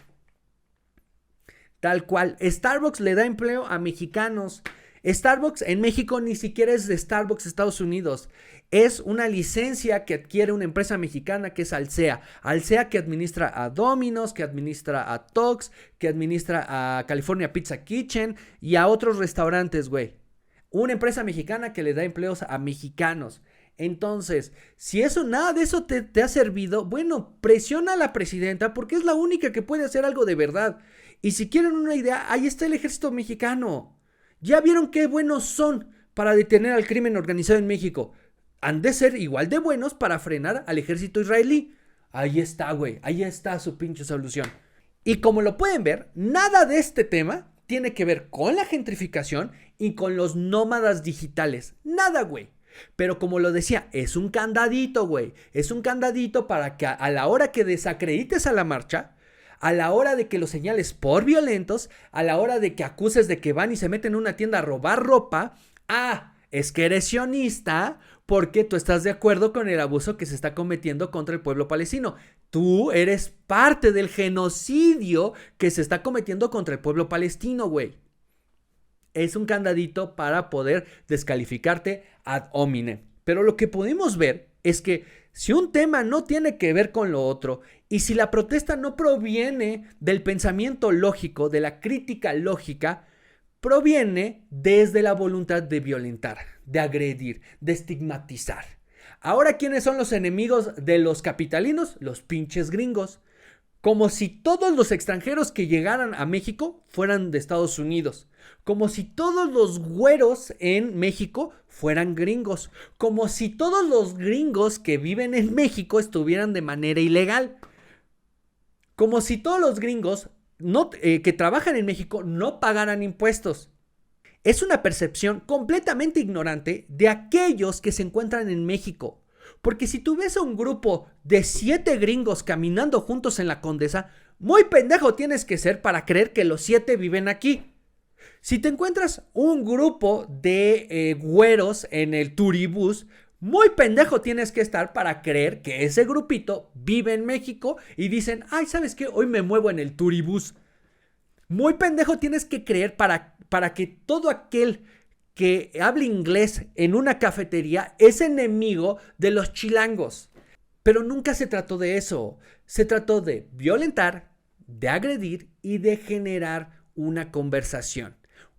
Tal cual. Starbucks le da empleo a mexicanos. Starbucks en México ni siquiera es de Starbucks Estados Unidos. Es una licencia que adquiere una empresa mexicana que es Alsea. Alsea que administra a Domino's, que administra a Tox, que administra a California Pizza Kitchen y a otros restaurantes, güey. Una empresa mexicana que le da empleos a mexicanos. Entonces, si eso, nada de eso te ha servido, bueno, presiona a la presidenta porque es la única que puede hacer algo de verdad. Y si quieren una idea, ahí está el ejército mexicano. Ya vieron qué buenos son para detener al crimen organizado en México. Han de ser igual de buenos para frenar al ejército israelí. Ahí está, güey. Ahí está su pinche solución. Y como lo pueden ver, nada de este tema tiene que ver con la gentrificación y con los nómadas digitales. Nada, güey. Pero como lo decía, es un candadito, güey. Es un candadito para que a la hora que desacredites a la marcha, a la hora de que los señales por violentos, a la hora de que acuses de que van y se meten en una tienda a robar ropa, es que eres sionista porque tú estás de acuerdo con el abuso que se está cometiendo contra el pueblo palestino. Tú eres parte del genocidio que se está cometiendo contra el pueblo palestino, güey. Es un candadito para poder descalificarte ad hominem. Pero lo que podemos ver es que si un tema no tiene que ver con lo otro y si la protesta no proviene del pensamiento lógico, de la crítica lógica, proviene desde la voluntad de violentar, de agredir, de estigmatizar. Ahora, ¿quiénes son los enemigos de los capitalinos? Los pinches gringos. Como si todos los extranjeros que llegaran a México fueran de Estados Unidos. Como si todos los güeros en México fueran gringos. Como si todos los gringos que viven en México estuvieran de manera ilegal. Como si todos los gringos que trabajan en México no pagaran impuestos. Es una percepción completamente ignorante de aquellos que se encuentran en México. Porque si tú ves a un grupo de 7 gringos caminando juntos en la Condesa, muy pendejo tienes que ser para creer que los 7 viven aquí. Si te encuentras un grupo de güeros en el turibús, muy pendejo tienes que estar para creer que ese grupito vive en México y dicen, ay, ¿sabes qué? Hoy me muevo en el turibús. Muy pendejo tienes que creer para que todo aquel que hable inglés en una cafetería es enemigo de los chilangos. Pero nunca se trató de eso. Se trató de violentar, de agredir y de generar una conversación.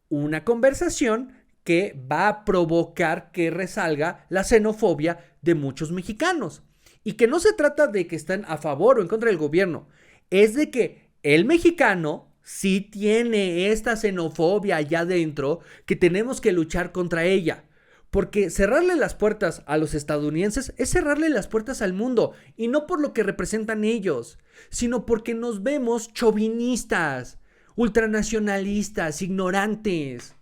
Una conversación que va a provocar que resalga la xenofobia de muchos mexicanos. Y que no se trata de que están a favor o en contra del gobierno. Es de que el mexicano sí tiene esta xenofobia allá adentro que tenemos que luchar contra ella. Porque cerrarle las puertas a los estadounidenses es cerrarle las puertas al mundo. Y no por lo que representan ellos, sino porque nos vemos chauvinistas, ultranacionalistas, ignorantes.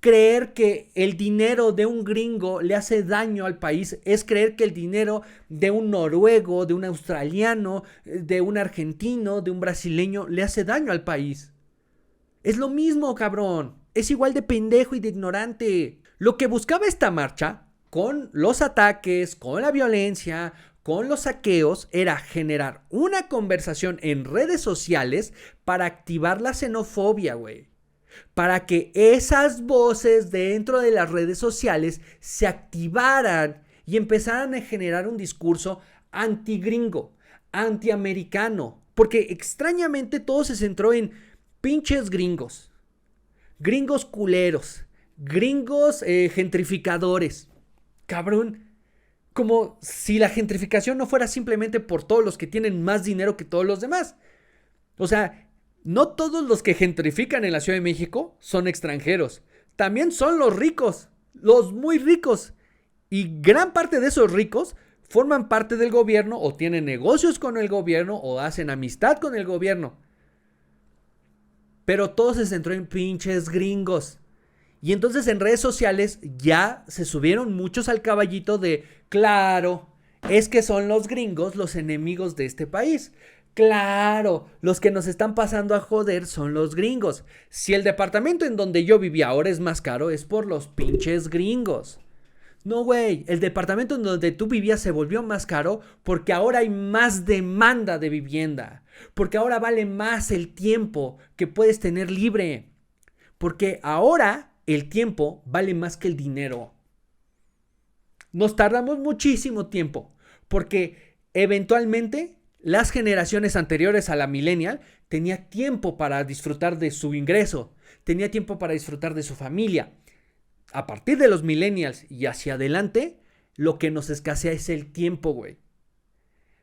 Creer que el dinero de un gringo le hace daño al país es creer que el dinero de un noruego, de un australiano, de un argentino, de un brasileño le hace daño al país. Es lo mismo, cabrón. Es igual de pendejo y de ignorante. Lo que buscaba esta marcha, con los ataques, con la violencia, con los saqueos, era generar una conversación en redes sociales para activar la xenofobia, güey. Para que esas voces dentro de las redes sociales se activaran y empezaran a generar un discurso antigringo, antiamericano. Porque extrañamente todo se centró en pinches gringos, gringos culeros, gringos gentrificadores. Cabrón, como si la gentrificación no fuera simplemente por todos los que tienen más dinero que todos los demás. O sea, no todos los que gentrifican en la Ciudad de México son extranjeros. También son los ricos, los muy ricos. Y gran parte de esos ricos forman parte del gobierno o tienen negocios con el gobierno o hacen amistad con el gobierno. Pero todo se centró en pinches gringos. Y entonces en redes sociales ya se subieron muchos al caballito de, claro, es que son los gringos los enemigos de este país. Claro, los que nos están pasando a joder son los gringos. Si el departamento en donde yo vivía ahora es más caro, es por los pinches gringos. No, güey, el departamento en donde tú vivías se volvió más caro porque ahora hay más demanda de vivienda. Porque ahora vale más el tiempo que puedes tener libre. Porque ahora el tiempo vale más que el dinero. Nos tardamos muchísimo tiempo porque eventualmente las generaciones anteriores a la millennial tenía tiempo para disfrutar de su ingreso, tenía tiempo para disfrutar de su familia. A partir de los millennials y hacia adelante, lo que nos escasea es el tiempo, güey.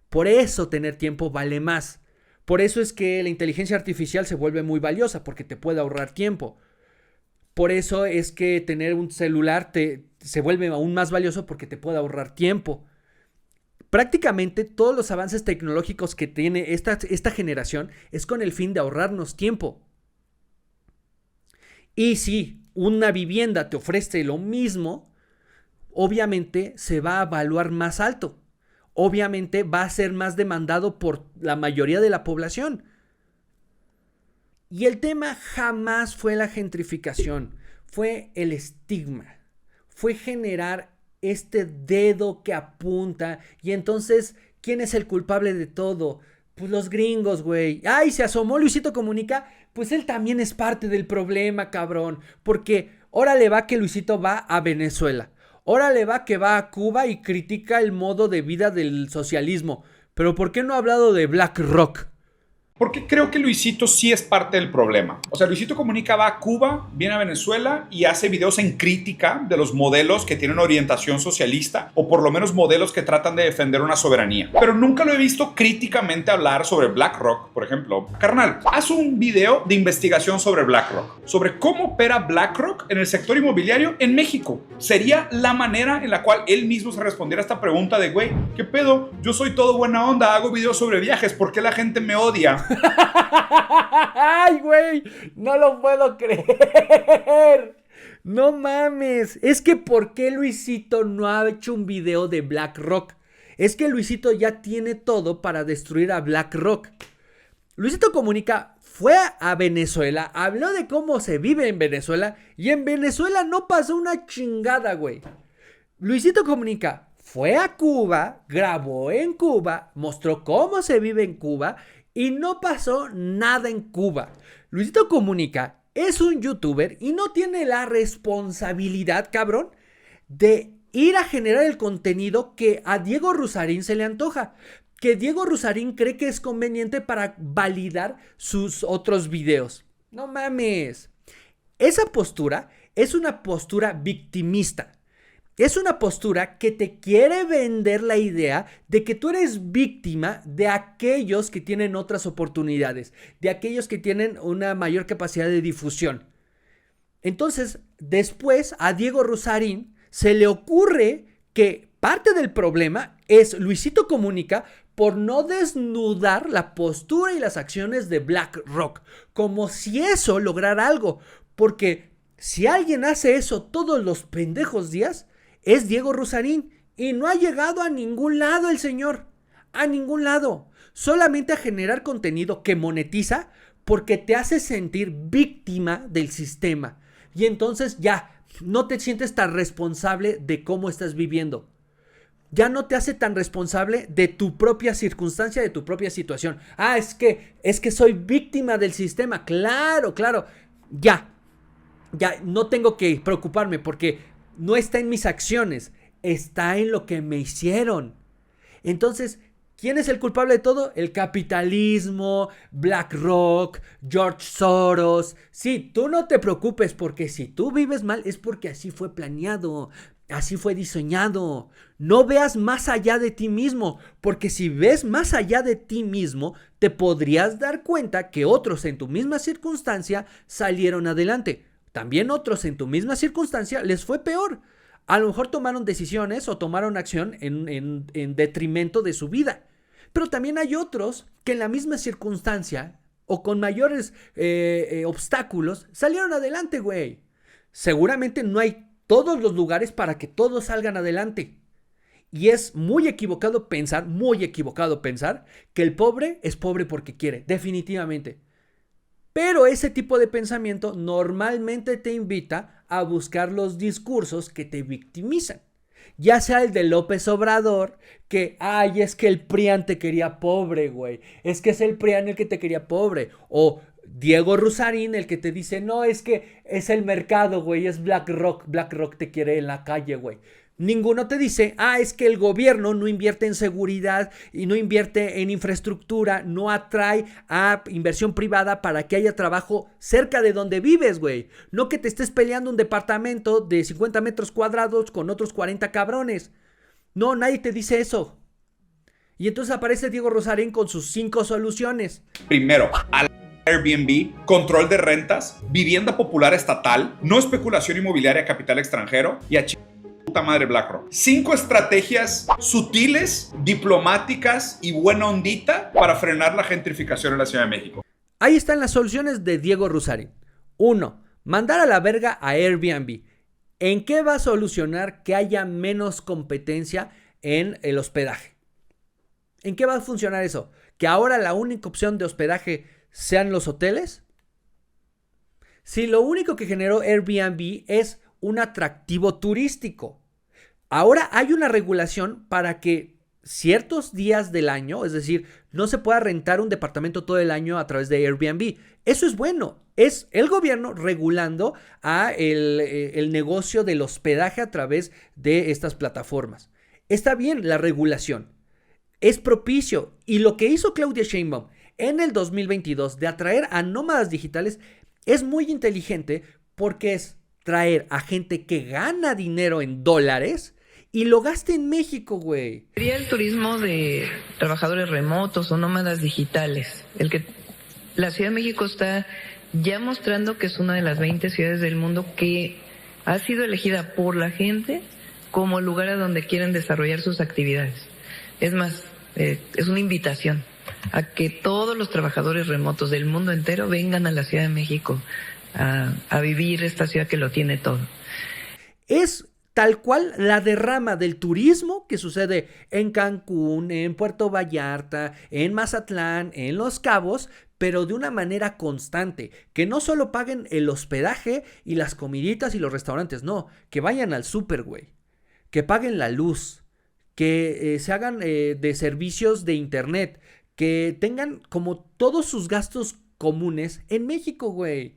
Por eso tener tiempo vale más. Por eso es que la inteligencia artificial se vuelve muy valiosa, porque te puede ahorrar tiempo. Por eso es que tener un celular se vuelve aún más valioso porque te puede ahorrar tiempo. Prácticamente todos los avances tecnológicos que tiene esta generación es con el fin de ahorrarnos tiempo. Y si una vivienda te ofrece lo mismo, obviamente se va a evaluar más alto. Obviamente va a ser más demandado por la mayoría de la población. Y el tema jamás fue la gentrificación, fue el estigma, fue generar este dedo que apunta. Y entonces, ¿quién es el culpable de todo? Pues los gringos, güey. Ay, se asomó Luisito Comunica. Pues él también es parte del problema, cabrón. Porque órale va que Luisito va a Venezuela. Órale va que va a Cuba y critica el modo de vida del socialismo. Pero ¿por qué no ha hablado de BlackRock? Porque creo que Luisito sí es parte del problema. O sea, Luisito Comunica va a Cuba, viene a Venezuela y hace videos en crítica de los modelos que tienen orientación socialista o por lo menos modelos que tratan de defender una soberanía. Pero nunca lo he visto críticamente hablar sobre BlackRock, por ejemplo. Carnal, haz un video de investigación sobre BlackRock, sobre cómo opera BlackRock en el sector inmobiliario en México. Sería la manera en la cual él mismo se respondiera a esta pregunta de, güey, ¿qué pedo? Yo soy todo buena onda, hago videos sobre viajes, ¿por qué la gente me odia? ¡Ay, güey! No lo puedo creer. No mames. Es que ¿por qué Luisito no ha hecho un video de BlackRock? Es que Luisito ya tiene todo para destruir a BlackRock. Luisito Comunica fue a Venezuela, habló de cómo se vive en Venezuela y en Venezuela no pasó una chingada, güey. Luisito Comunica fue a Cuba, grabó en Cuba, mostró cómo se vive en Cuba y no pasó nada en Cuba. Luisito Comunica es un youtuber y no tiene la responsabilidad, cabrón, de ir a generar el contenido que a Diego Rusarín se le antoja. Que Diego Rusarín cree que es conveniente para validar sus otros videos. No mames. Esa postura es una postura victimista. Es una postura que te quiere vender la idea de que tú eres víctima de aquellos que tienen otras oportunidades, de aquellos que tienen una mayor capacidad de difusión. Entonces, después a Diego Rusarín se le ocurre que parte del problema es Luisito Comunica por no desnudar la postura y las acciones de BlackRock, como si eso lograra algo, porque si alguien hace eso todos los pendejos días, es Diego Rusarín y no ha llegado a ningún lado el señor, a ningún lado, solamente a generar contenido que monetiza porque te hace sentir víctima del sistema y entonces ya no te sientes tan responsable de cómo estás viviendo. Ya no te hace tan responsable de tu propia circunstancia, de tu propia situación. Ah, es que soy víctima del sistema. Claro, ya no tengo que preocuparme porque no está en mis acciones, está en lo que me hicieron. Entonces, ¿quién es el culpable de todo? El capitalismo, BlackRock, George Soros. Sí, tú no te preocupes porque si tú vives mal es porque así fue planeado, así fue diseñado. No veas más allá de ti mismo, porque si ves más allá de ti mismo, te podrías dar cuenta que otros en tu misma circunstancia salieron adelante. También otros en tu misma circunstancia les fue peor. A lo mejor tomaron decisiones o tomaron acción en detrimento de su vida. Pero también hay otros que en la misma circunstancia o con mayores obstáculos salieron adelante, güey. Seguramente no hay todos los lugares para que todos salgan adelante. Y es muy equivocado pensar que el pobre es pobre porque quiere, definitivamente. Pero ese tipo de pensamiento normalmente te invita a buscar los discursos que te victimizan. Ya sea el de López Obrador, que, ay, es que el PRIAN te quería pobre, güey. Es que es el PRIAN el que te quería pobre. O Diego Rusarín, el que te dice, no, es que es el mercado, güey, es BlackRock. BlackRock te quiere en la calle, güey. Ninguno te dice, es que el gobierno no invierte en seguridad y no invierte en infraestructura, no atrae a inversión privada para que haya trabajo cerca de donde vives, güey. No que te estés peleando un departamento de 50 metros cuadrados con otros 40 cabrones. No, nadie te dice eso. Y entonces aparece Diego Rusarín con sus 5 soluciones. Primero, al Airbnb, control de rentas, vivienda popular estatal, no especulación inmobiliaria a capital extranjero y a puta madre BlackRock. 5 estrategias sutiles, diplomáticas y buena ondita para frenar la gentrificación en la Ciudad de México. Ahí están las soluciones de Diego Rusarín. 1. Mandar a la verga a Airbnb. ¿En qué va a solucionar que haya menos competencia en el hospedaje? ¿En qué va a funcionar eso? ¿Que ahora la única opción de hospedaje sean los hoteles? Si lo único que generó Airbnb es un atractivo turístico. Ahora hay una regulación para que ciertos días del año, es decir, no se pueda rentar un departamento todo el año a través de Airbnb. Eso es bueno. Es el gobierno regulando el negocio del hospedaje a través de estas plataformas. Está bien la regulación. es propicio. Y lo que hizo Claudia Sheinbaum en el 2022 de atraer a nómadas digitales es muy inteligente porque es traer a gente que gana dinero en dólares y lo gasta en México, güey. Sería el turismo de trabajadores remotos o nómadas digitales. La Ciudad de México está ya mostrando que es una de las 20 ciudades del mundo que ha sido elegida por la gente como el lugar a donde quieren desarrollar sus actividades. Es más, es una invitación a que todos los trabajadores remotos del mundo entero vengan a la Ciudad de México a vivir esta ciudad que lo tiene todo. Es tal cual la derrama del turismo que sucede en Cancún, en Puerto Vallarta, en Mazatlán, en Los Cabos, pero de una manera constante, que no solo paguen el hospedaje y las comiditas y los restaurantes, no, que vayan al súper, güey, que paguen la luz, que se hagan de servicios de internet, que tengan como todos sus gastos comunes en México, güey,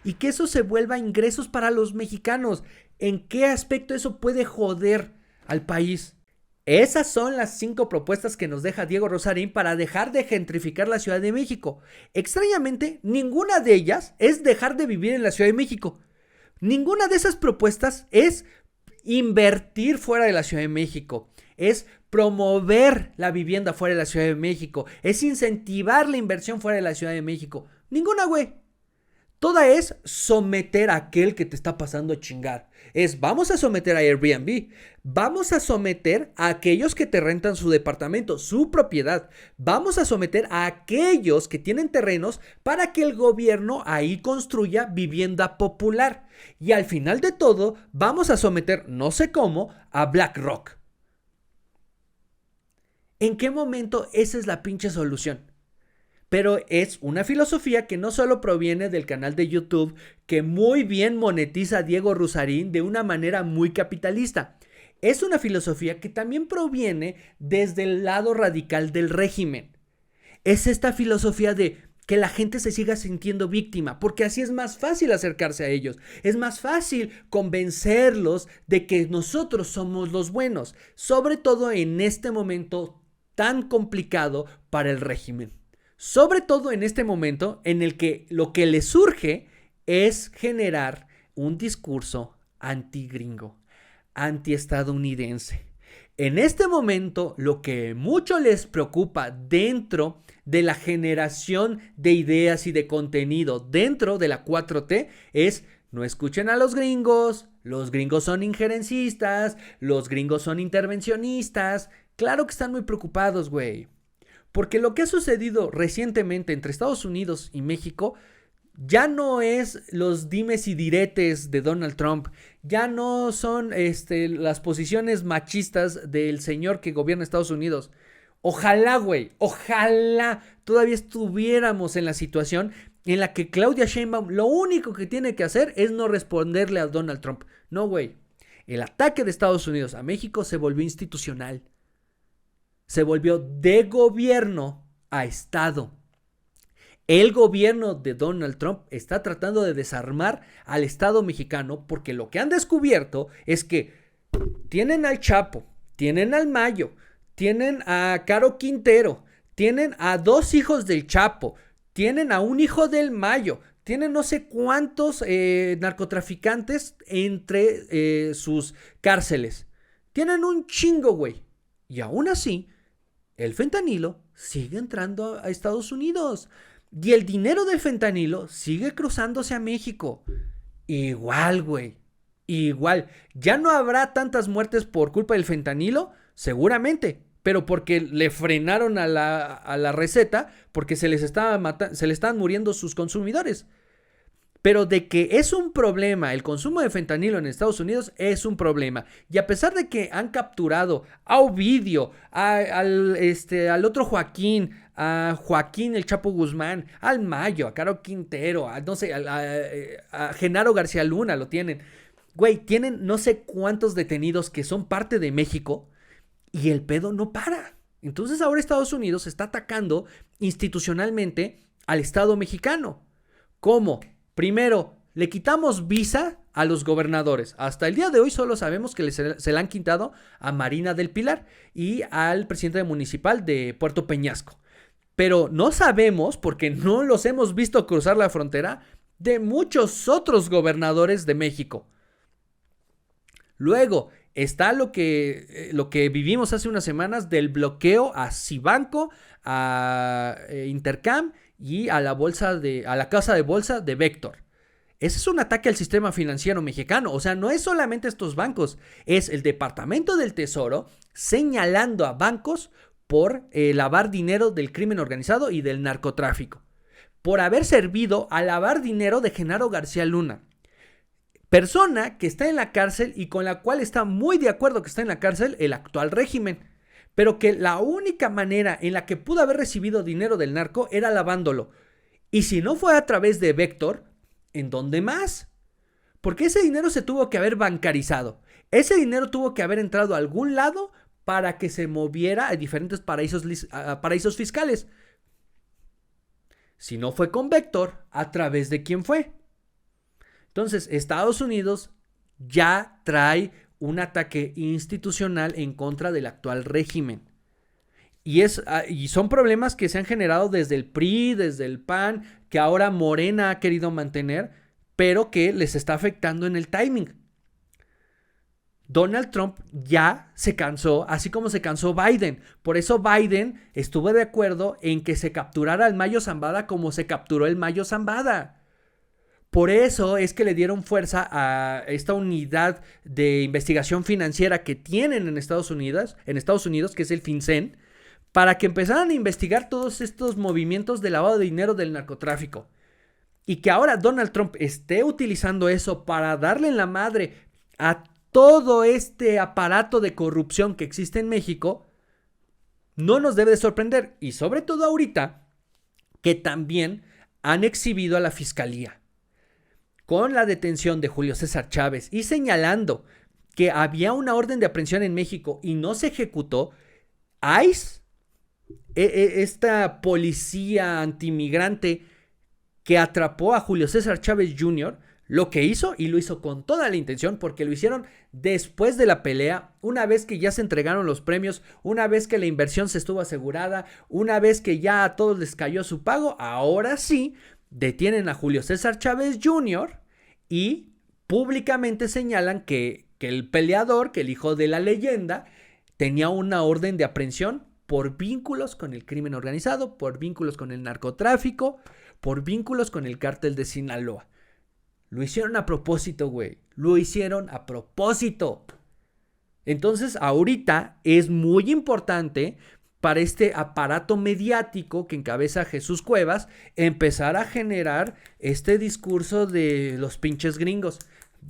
y que eso se vuelva ingresos para los mexicanos. ¿En qué aspecto eso puede joder al país? Esas son las 5 propuestas que nos deja Diego Rusarín para dejar de gentrificar la Ciudad de México. Extrañamente, ninguna de ellas es dejar de vivir en la Ciudad de México. Ninguna de esas propuestas es invertir fuera de la Ciudad de México. Es promover la vivienda fuera de la Ciudad de México. Es incentivar la inversión fuera de la Ciudad de México. Ninguna, güey. Toda es someter a aquel que te está pasando a chingar. Vamos a someter a Airbnb. Vamos a someter a aquellos que te rentan su departamento, su propiedad. Vamos a someter a aquellos que tienen terrenos para que el gobierno ahí construya vivienda popular. Y al final de todo, vamos a someter, no sé cómo, a BlackRock. ¿En qué momento esa es la pinche solución? Pero es una filosofía que no solo proviene del canal de YouTube, que muy bien monetiza a Diego Rusarín de una manera muy capitalista. Es una filosofía que también proviene desde el lado radical del régimen. Es esta filosofía de que la gente se siga sintiendo víctima, porque así es más fácil acercarse a ellos. Es más fácil convencerlos de que nosotros somos los buenos, sobre todo en este momento tan complicado para el régimen. Sobre todo en este momento en el que lo que le surge es generar un discurso antigringo, antiestadounidense. En este momento lo que mucho les preocupa dentro de la generación de ideas y de contenido dentro de la 4T es: no escuchen a los gringos son injerencistas, los gringos son intervencionistas. Claro que están muy preocupados, güey. Porque lo que ha sucedido recientemente entre Estados Unidos y México ya no es los dimes y diretes de Donald Trump, ya no son las posiciones machistas del señor que gobierna Estados Unidos. Ojalá, güey, ojalá todavía estuviéramos en la situación en la que Claudia Sheinbaum lo único que tiene que hacer es no responderle a Donald Trump. No, güey, el ataque de Estados Unidos a México se volvió institucional. Se volvió de gobierno a Estado. El gobierno de Donald Trump está tratando de desarmar al Estado mexicano porque lo que han descubierto es que tienen al Chapo, tienen al Mayo, tienen a Caro Quintero, tienen a 2 hijos del Chapo, tienen a un hijo del Mayo, tienen no sé cuántos narcotraficantes entre sus cárceles. Tienen un chingo, güey. Y aún así, el fentanilo sigue entrando a Estados Unidos. Y el dinero del fentanilo sigue cruzándose a México. Igual, güey. Igual. ¿Ya no habrá tantas muertes por culpa del fentanilo? Seguramente. Pero porque le frenaron a la receta, porque se le estaban muriendo sus consumidores. Pero de que es un problema el consumo de fentanilo en Estados Unidos, es un problema. Y a pesar de que han capturado a Ovidio, al otro Joaquín, a Joaquín el Chapo Guzmán, al Mayo, a Caro Quintero, a Genaro García Luna lo tienen. Güey, tienen no sé cuántos detenidos que son parte de México y el pedo no para. Entonces ahora Estados Unidos está atacando institucionalmente al Estado mexicano. ¿Cómo? Primero, le quitamos visa a los gobernadores. Hasta el día de hoy solo sabemos que se le han quitado a Marina del Pilar y al presidente municipal de Puerto Peñasco. Pero no sabemos, porque no los hemos visto cruzar la frontera, de muchos otros gobernadores de México. Luego está lo que vivimos hace unas semanas del bloqueo a Cibanco, a Intercam y a la casa de bolsa de Vector. Ese es un ataque al sistema financiero mexicano. O sea, no es solamente estos bancos, es el Departamento del Tesoro señalando a bancos por lavar dinero del crimen organizado y del narcotráfico, por haber servido a lavar dinero de Genaro García Luna, persona que está en la cárcel y con la cual está muy de acuerdo que está en la cárcel el actual régimen, pero que la única manera en la que pudo haber recibido dinero del narco era lavándolo. Y si no fue a través de Vector, ¿en dónde más? Porque ese dinero se tuvo que haber bancarizado. Ese dinero tuvo que haber entrado a algún lado para que se moviera a diferentes paraísos fiscales. Si no fue con Vector, ¿a través de quién fue? Entonces, Estados Unidos ya trae un ataque institucional en contra del actual régimen. Y son problemas que se han generado desde el PRI, desde el PAN, que ahora Morena ha querido mantener, pero que les está afectando en el timing. Donald Trump ya se cansó, así como se cansó Biden. Por eso Biden estuvo de acuerdo en que se capturara al Mayo Zambada como se capturó el Mayo Zambada. Por eso es que le dieron fuerza a esta unidad de investigación financiera que tienen en Estados Unidos, que es el FinCEN, para que empezaran a investigar todos estos movimientos de lavado de dinero del narcotráfico. Y que ahora Donald Trump esté utilizando eso para darle en la madre a todo este aparato de corrupción que existe en México, no nos debe de sorprender. Y sobre todo ahorita, que también han exhibido a la fiscalía con la detención de Julio César Chávez y señalando que había una orden de aprehensión en México y no se ejecutó. ICE, esta policía antimigrante que atrapó a Julio César Chávez Jr., lo que hizo, y lo hizo con toda la intención, porque lo hicieron después de la pelea, una vez que ya se entregaron los premios, una vez que la inversión se estuvo asegurada, una vez que ya a todos les cayó su pago, ahora sí, detienen a Julio César Chávez Jr. y públicamente señalan que el peleador, que el hijo de la leyenda, tenía una orden de aprehensión por vínculos con el crimen organizado, por vínculos con el narcotráfico, por vínculos con el cártel de Sinaloa. Lo hicieron a propósito, güey. Lo hicieron a propósito. Entonces, ahorita es muy importante para este aparato mediático que encabeza Jesús Cuevas empezar a generar este discurso de los pinches gringos.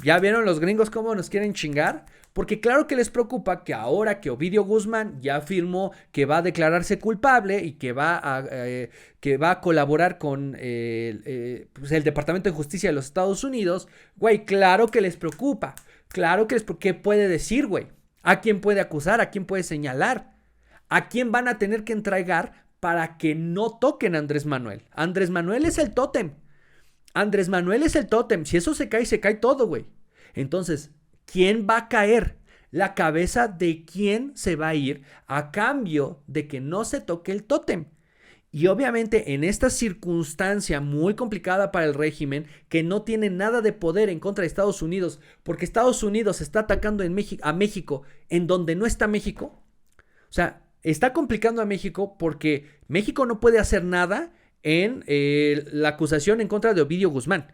¿Ya vieron los gringos cómo nos quieren chingar? Porque claro que les preocupa que ahora que Ovidio Guzmán ya afirmó que va a declararse culpable y que va a colaborar con pues el Departamento de Justicia de los Estados Unidos, güey, claro que les preocupa. Claro que ¿qué puede decir, güey? ¿A quién puede acusar? ¿A quién puede señalar? ¿A quién van a tener que entregar para que no toquen a Andrés Manuel? Andrés Manuel es el tótem. Andrés Manuel es el tótem. Si eso se cae todo, güey. Entonces, ¿quién va a caer? La cabeza de quién se va a ir a cambio de que no se toque el tótem. Y obviamente en esta circunstancia muy complicada para el régimen, que no tiene nada de poder en contra de Estados Unidos, porque Estados Unidos está atacando a México en donde no está México. O sea, está complicando a México porque México no puede hacer nada en la acusación en contra de Ovidio Guzmán.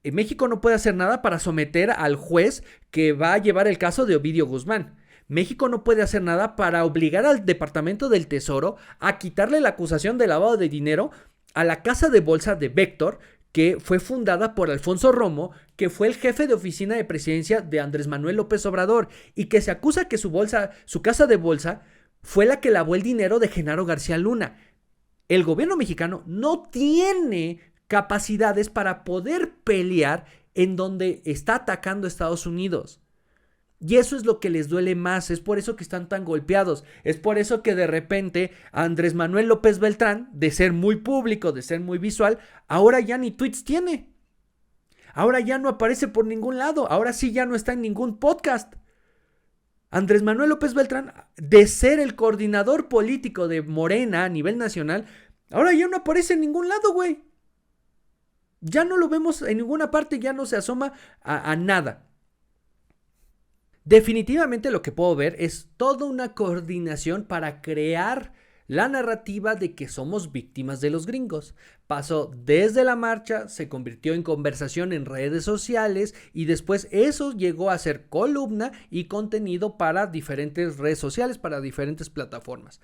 México no puede hacer nada para someter al juez que va a llevar el caso de Ovidio Guzmán. México no puede hacer nada para obligar al Departamento del Tesoro a quitarle la acusación de lavado de dinero a la casa de bolsa de Vector, que fue fundada por Alfonso Romo, que fue el jefe de oficina de presidencia de Andrés Manuel López Obrador, y que se acusa que su casa de bolsa fue la que lavó el dinero de Genaro García Luna. El gobierno mexicano no tiene capacidades para poder pelear en donde está atacando a Estados Unidos. Y eso es lo que les duele más, es por eso que están tan golpeados, es por eso que de repente Andrés Manuel López Beltrán, de ser muy público, de ser muy visual, ahora ya ni tweets tiene. Ahora ya no aparece por ningún lado. Ahora sí ya no está en ningún podcast. Andrés Manuel López Beltrán, de ser el coordinador político de Morena a nivel nacional, ahora ya no aparece en ningún lado, güey. Ya no lo vemos en ninguna parte, ya no se asoma a nada. Definitivamente lo que puedo ver es toda una coordinación para crear la narrativa de que somos víctimas de los gringos. Pasó desde la marcha, se convirtió en conversación en redes sociales y después eso llegó a ser columna y contenido para diferentes redes sociales, para diferentes plataformas.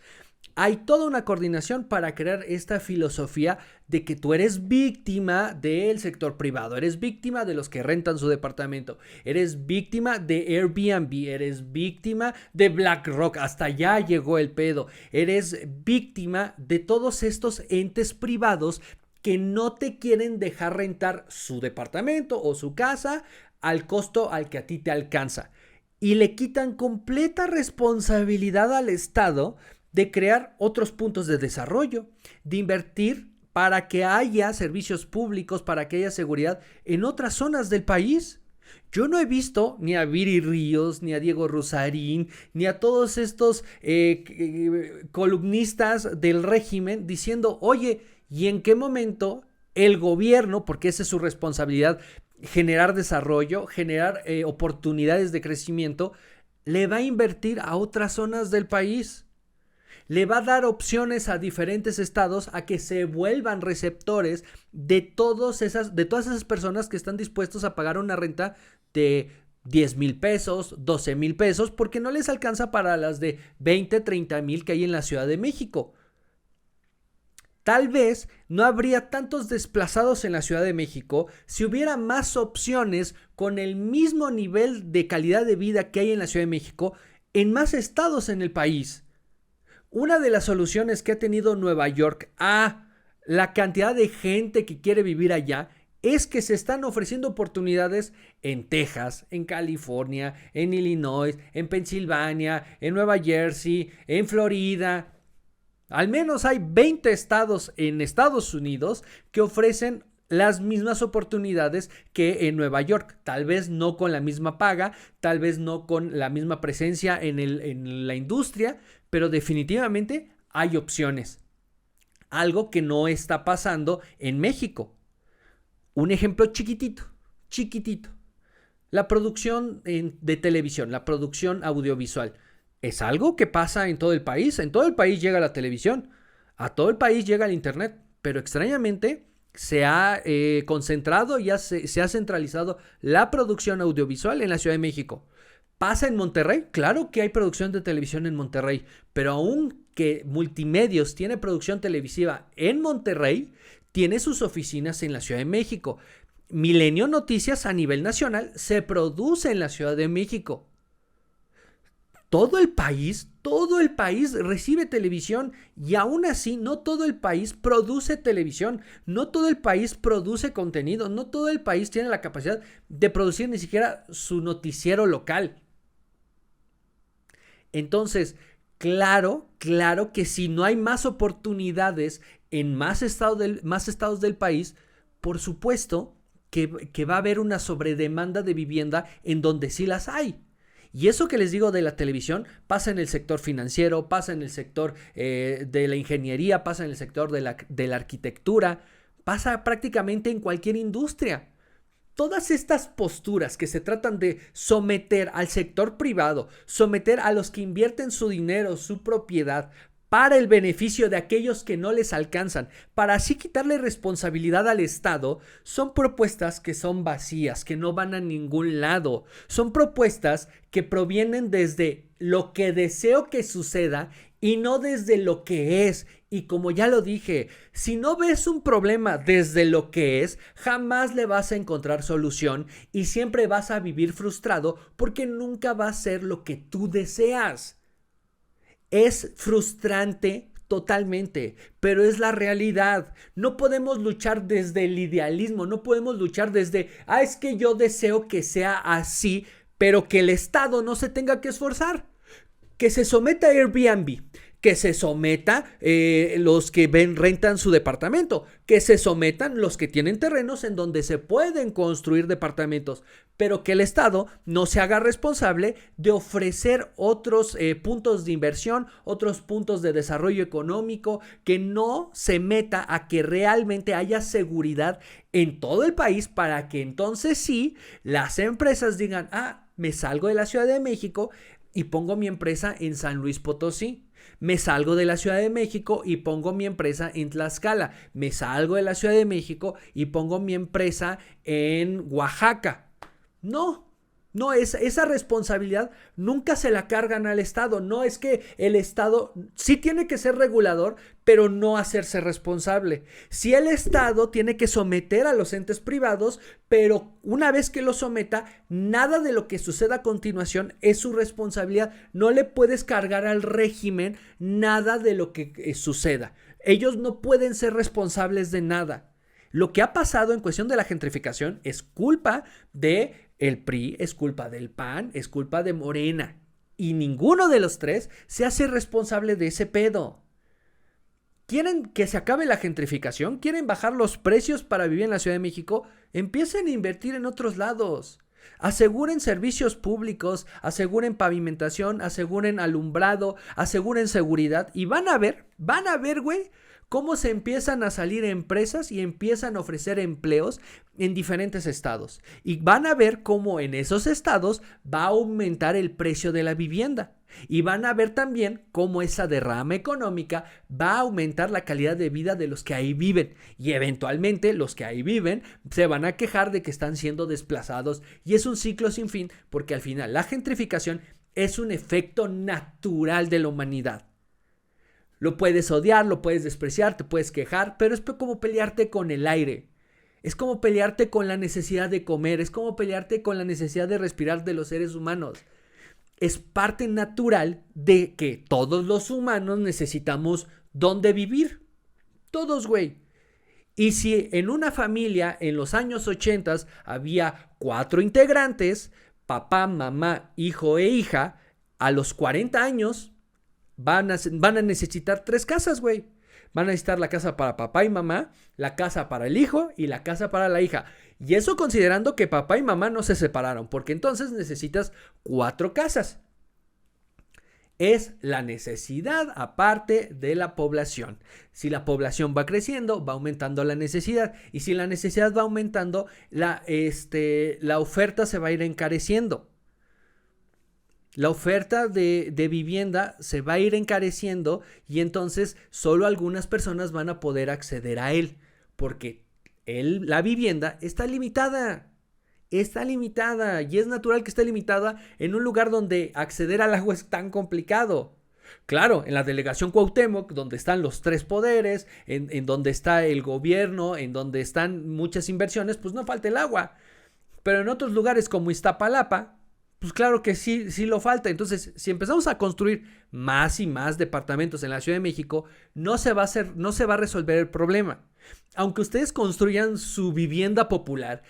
Hay toda una coordinación para crear esta filosofía de que tú eres víctima del sector privado, eres víctima de los que rentan su departamento, eres víctima de Airbnb, eres víctima de BlackRock, hasta allá llegó el pedo, eres víctima de todos estos entes privados que no te quieren dejar rentar su departamento o su casa al costo al que a ti te alcanza. Y le quitan completa responsabilidad al Estado de crear otros puntos de desarrollo, de invertir para que haya servicios públicos, para que haya seguridad en otras zonas del país. Yo no he visto ni a Viri Ríos, ni a Diego Rusarín, ni a todos estos columnistas del régimen diciendo, oye, ¿y en qué momento el gobierno, porque esa es su responsabilidad, generar desarrollo, generar oportunidades de crecimiento, le va a invertir a otras zonas del país? Le va a dar opciones a diferentes estados a que se vuelvan receptores de todas esas personas que están dispuestos a pagar una renta de 10,000 pesos, 12,000 pesos, porque no les alcanza para las de 20, 30,000 que hay en la Ciudad de México. Tal vez no habría tantos desplazados en la Ciudad de México si hubiera más opciones con el mismo nivel de calidad de vida que hay en la Ciudad de México en más estados en el país. Una de las soluciones que ha tenido Nueva York a la cantidad de gente que quiere vivir allá es que se están ofreciendo oportunidades en Texas, en California, en Illinois, en Pensilvania, en Nueva Jersey, en Florida. Al menos hay 20 estados en Estados Unidos que ofrecen las mismas oportunidades que en Nueva York, tal vez no con la misma paga, tal vez no con la misma presencia en la industria, pero definitivamente hay opciones. Algo que no está pasando en México. Un ejemplo chiquitito. La producción de televisión, la producción audiovisual, es algo que pasa en todo el país. En todo el país llega la televisión, a todo el país llega el internet, pero extrañamente se ha concentrado y se ha centralizado la producción audiovisual en la Ciudad de México. ¿Pasa en Monterrey? Claro que hay producción de televisión en Monterrey, pero aún que Multimedios tiene producción televisiva en Monterrey, tiene sus oficinas en la Ciudad de México. Milenio Noticias a nivel nacional se produce en la Ciudad de México. Todo el país recibe televisión y aún así no todo el país produce televisión, no todo el país produce contenido, no todo el país tiene la capacidad de producir ni siquiera su noticiero local. Entonces, claro que si no hay más oportunidades en más estados del país, por supuesto que va a haber una sobredemanda de vivienda en donde sí las hay. Y eso que les digo de la televisión pasa en el sector financiero, pasa en el sector de la ingeniería, pasa en el sector de la arquitectura, pasa prácticamente en cualquier industria. Todas estas posturas que se tratan de someter al sector privado, someter a los que invierten su dinero, su propiedad, para el beneficio de aquellos que no les alcanzan, para así quitarle responsabilidad al Estado, son propuestas que son vacías, que no van a ningún lado. Son propuestas que provienen desde lo que deseo que suceda y no desde lo que es. Y como ya lo dije, si no ves un problema desde lo que es, jamás le vas a encontrar solución y siempre vas a vivir frustrado porque nunca va a ser lo que tú deseas. Es frustrante totalmente, pero es la realidad. No podemos luchar desde el idealismo, no podemos luchar desde, es que yo deseo que sea así, pero que el Estado no se tenga que esforzar. Que se someta a Airbnb, que se someta los que rentan su departamento, que se sometan los que tienen terrenos en donde se pueden construir departamentos, pero que el Estado no se haga responsable de ofrecer otros puntos de inversión, otros puntos de desarrollo económico, que no se meta a que realmente haya seguridad en todo el país, para que entonces sí las empresas digan, me salgo de la Ciudad de México y pongo mi empresa en San Luis Potosí. Me salgo de la Ciudad de México y pongo mi empresa en Tlaxcala. Me salgo de la Ciudad de México y pongo mi empresa en Oaxaca. No, esa responsabilidad nunca se la cargan al Estado. No es que el Estado sí tiene que ser regulador, pero no hacerse responsable. Sí, el Estado tiene que someter a los entes privados, pero una vez que lo someta, nada de lo que suceda a continuación es su responsabilidad. No le puedes cargar al régimen nada de lo que suceda. Ellos no pueden ser responsables de nada. Lo que ha pasado en cuestión de la gentrificación es culpa de el PRI, es culpa del PAN, es culpa de Morena. Y ninguno de los tres se hace responsable de ese pedo. ¿Quieren que se acabe la gentrificación? ¿Quieren bajar los precios para vivir en la Ciudad de México? Empiecen a invertir en otros lados. Aseguren servicios públicos, aseguren pavimentación, aseguren alumbrado, aseguren seguridad. Y van a ver, güey, cómo se empiezan a salir empresas y empiezan a ofrecer empleos en diferentes estados. Y van a ver cómo en esos estados va a aumentar el precio de la vivienda. Y van a ver también cómo esa derrama económica va a aumentar la calidad de vida de los que ahí viven. Y eventualmente los que ahí viven se van a quejar de que están siendo desplazados. Y es un ciclo sin fin, porque al final la gentrificación es un efecto natural de la humanidad. Lo puedes odiar, lo puedes despreciar, te puedes quejar, pero es como pelearte con el aire. Es como pelearte con la necesidad de comer, es como pelearte con la necesidad de respirar de los seres humanos. Es parte natural de que todos los humanos necesitamos dónde vivir. Todos, güey. Y si en una familia en los años 80 había 4 integrantes, papá, mamá, hijo e hija, a los 40 años van a necesitar 3 casas, güey. Van a necesitar la casa para papá y mamá, la casa para el hijo y la casa para la hija. Y eso considerando que papá y mamá no se separaron, porque entonces necesitas 4 casas. Es la necesidad aparte de la población. Si la población va creciendo, va aumentando la necesidad. Y si la necesidad va aumentando, la oferta se va a ir encareciendo. La oferta de vivienda se va a ir encareciendo y entonces solo algunas personas van a poder acceder a él, porque la vivienda está limitada. Está limitada y es natural que esté limitada en un lugar donde acceder al agua es tan complicado. Claro, en la delegación Cuauhtémoc, donde están los 3 poderes, en donde está el gobierno, en donde están muchas inversiones, pues no falta el agua. Pero en otros lugares como Iztapalapa, pues claro que sí lo falta. Entonces, si empezamos a construir más y más departamentos en la Ciudad de México, no se va a resolver el problema. Aunque ustedes construyan su vivienda popular,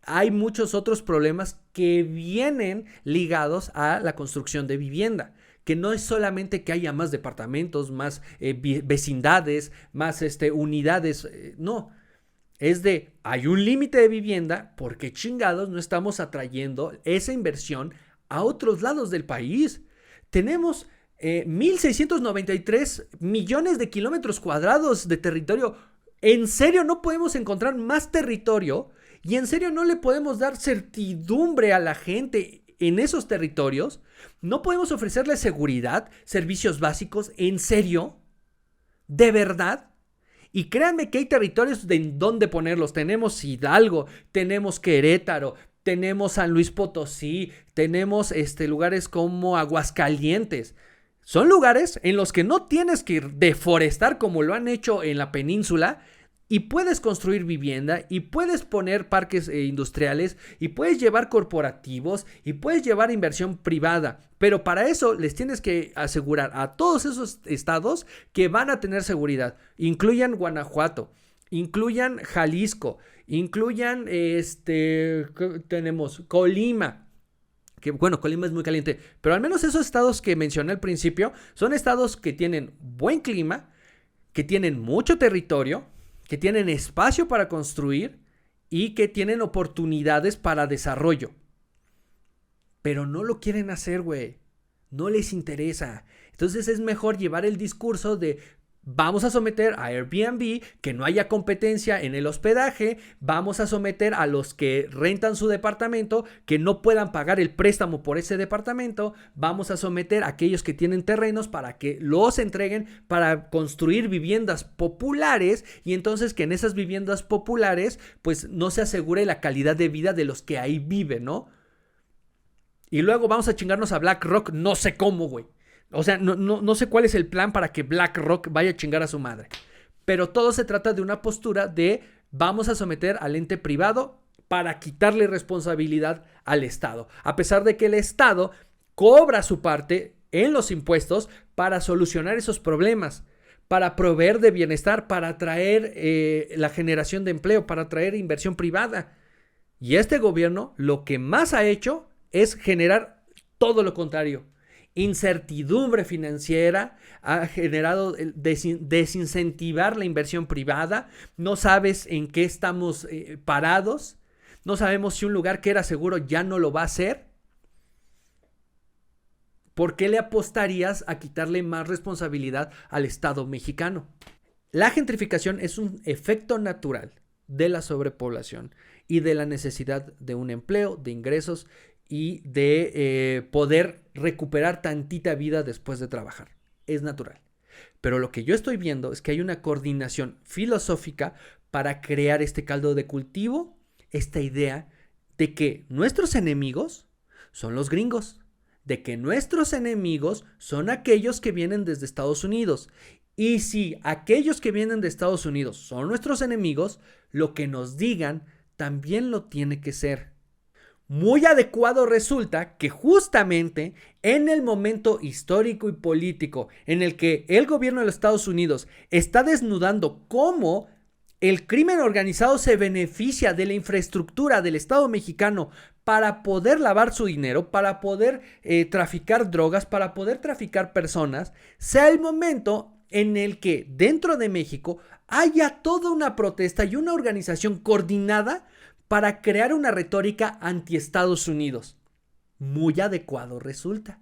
hay muchos otros problemas que vienen ligados a la construcción de vivienda, que no es solamente que haya más departamentos, más vecindades, más unidades, no. Hay un límite de vivienda, porque chingados no estamos atrayendo esa inversión a otros lados del país. Tenemos 1,693 millones de kilómetros cuadrados de territorio. ¿En serio no podemos encontrar más territorio? ¿Y en serio no le podemos dar certidumbre a la gente en esos territorios? ¿No podemos ofrecerle seguridad, servicios básicos? ¿En serio? ¿De verdad? Y créanme que hay territorios de donde ponerlos. Tenemos Hidalgo, tenemos Querétaro, tenemos San Luis Potosí, tenemos lugares como Aguascalientes. Son lugares en los que no tienes que deforestar como lo han hecho en la península, y puedes construir vivienda, y puedes poner parques industriales, y puedes llevar corporativos, y puedes llevar inversión privada. Pero para eso les tienes que asegurar a todos esos estados que van a tener seguridad. Incluyan Guanajuato, incluyan Jalisco, incluyan tenemos Colima, Que bueno, Colima es muy caliente, pero al menos esos estados que mencioné al principio son estados que tienen buen clima, que tienen mucho territorio, que tienen espacio para construir y que tienen oportunidades para desarrollo. Pero no lo quieren hacer, güey. No les interesa. Entonces es mejor llevar el discurso de vamos a someter a Airbnb, que no haya competencia en el hospedaje, vamos a someter a los que rentan su departamento, que no puedan pagar el préstamo por ese departamento, vamos a someter a aquellos que tienen terrenos para que los entreguen para construir viviendas populares y entonces que en esas viviendas populares pues no se asegure la calidad de vida de los que ahí viven, ¿no? Y luego vamos a chingarnos a BlackRock, no sé cómo, güey. O sea, no sé cuál es el plan para que BlackRock vaya a chingar a su madre. Pero todo se trata de una postura de vamos a someter al ente privado para quitarle responsabilidad al Estado. A pesar de que el Estado cobra su parte en los impuestos para solucionar esos problemas, para proveer de bienestar, para atraer la generación de empleo, para atraer inversión privada. Y este gobierno lo que más ha hecho es generar todo lo contrario. Incertidumbre financiera, ha generado desincentivar la inversión privada, no sabes en qué estamos parados, no sabemos si un lugar que era seguro ya no lo va a hacer. ¿Por qué le apostarías a quitarle más responsabilidad al Estado mexicano? La gentrificación es un efecto natural de la sobrepoblación y de la necesidad de un empleo, de ingresos y de poder recuperar tantita vida después de trabajar. Es natural. Pero lo que yo estoy viendo es que hay una coordinación filosófica para crear este caldo de cultivo, esta idea de que nuestros enemigos son los gringos, de que nuestros enemigos son aquellos que vienen desde Estados Unidos. Y si aquellos que vienen de Estados Unidos son nuestros enemigos, lo que nos digan también lo tiene que ser. Muy adecuado resulta que justamente en el momento histórico y político en el que el gobierno de los Estados Unidos está desnudando cómo el crimen organizado se beneficia de la infraestructura del Estado mexicano para poder lavar su dinero, para poder traficar drogas, para poder traficar personas, sea el momento en el que dentro de México haya toda una protesta y una organización coordinada para crear una retórica anti-Estados Unidos. Muy adecuado resulta.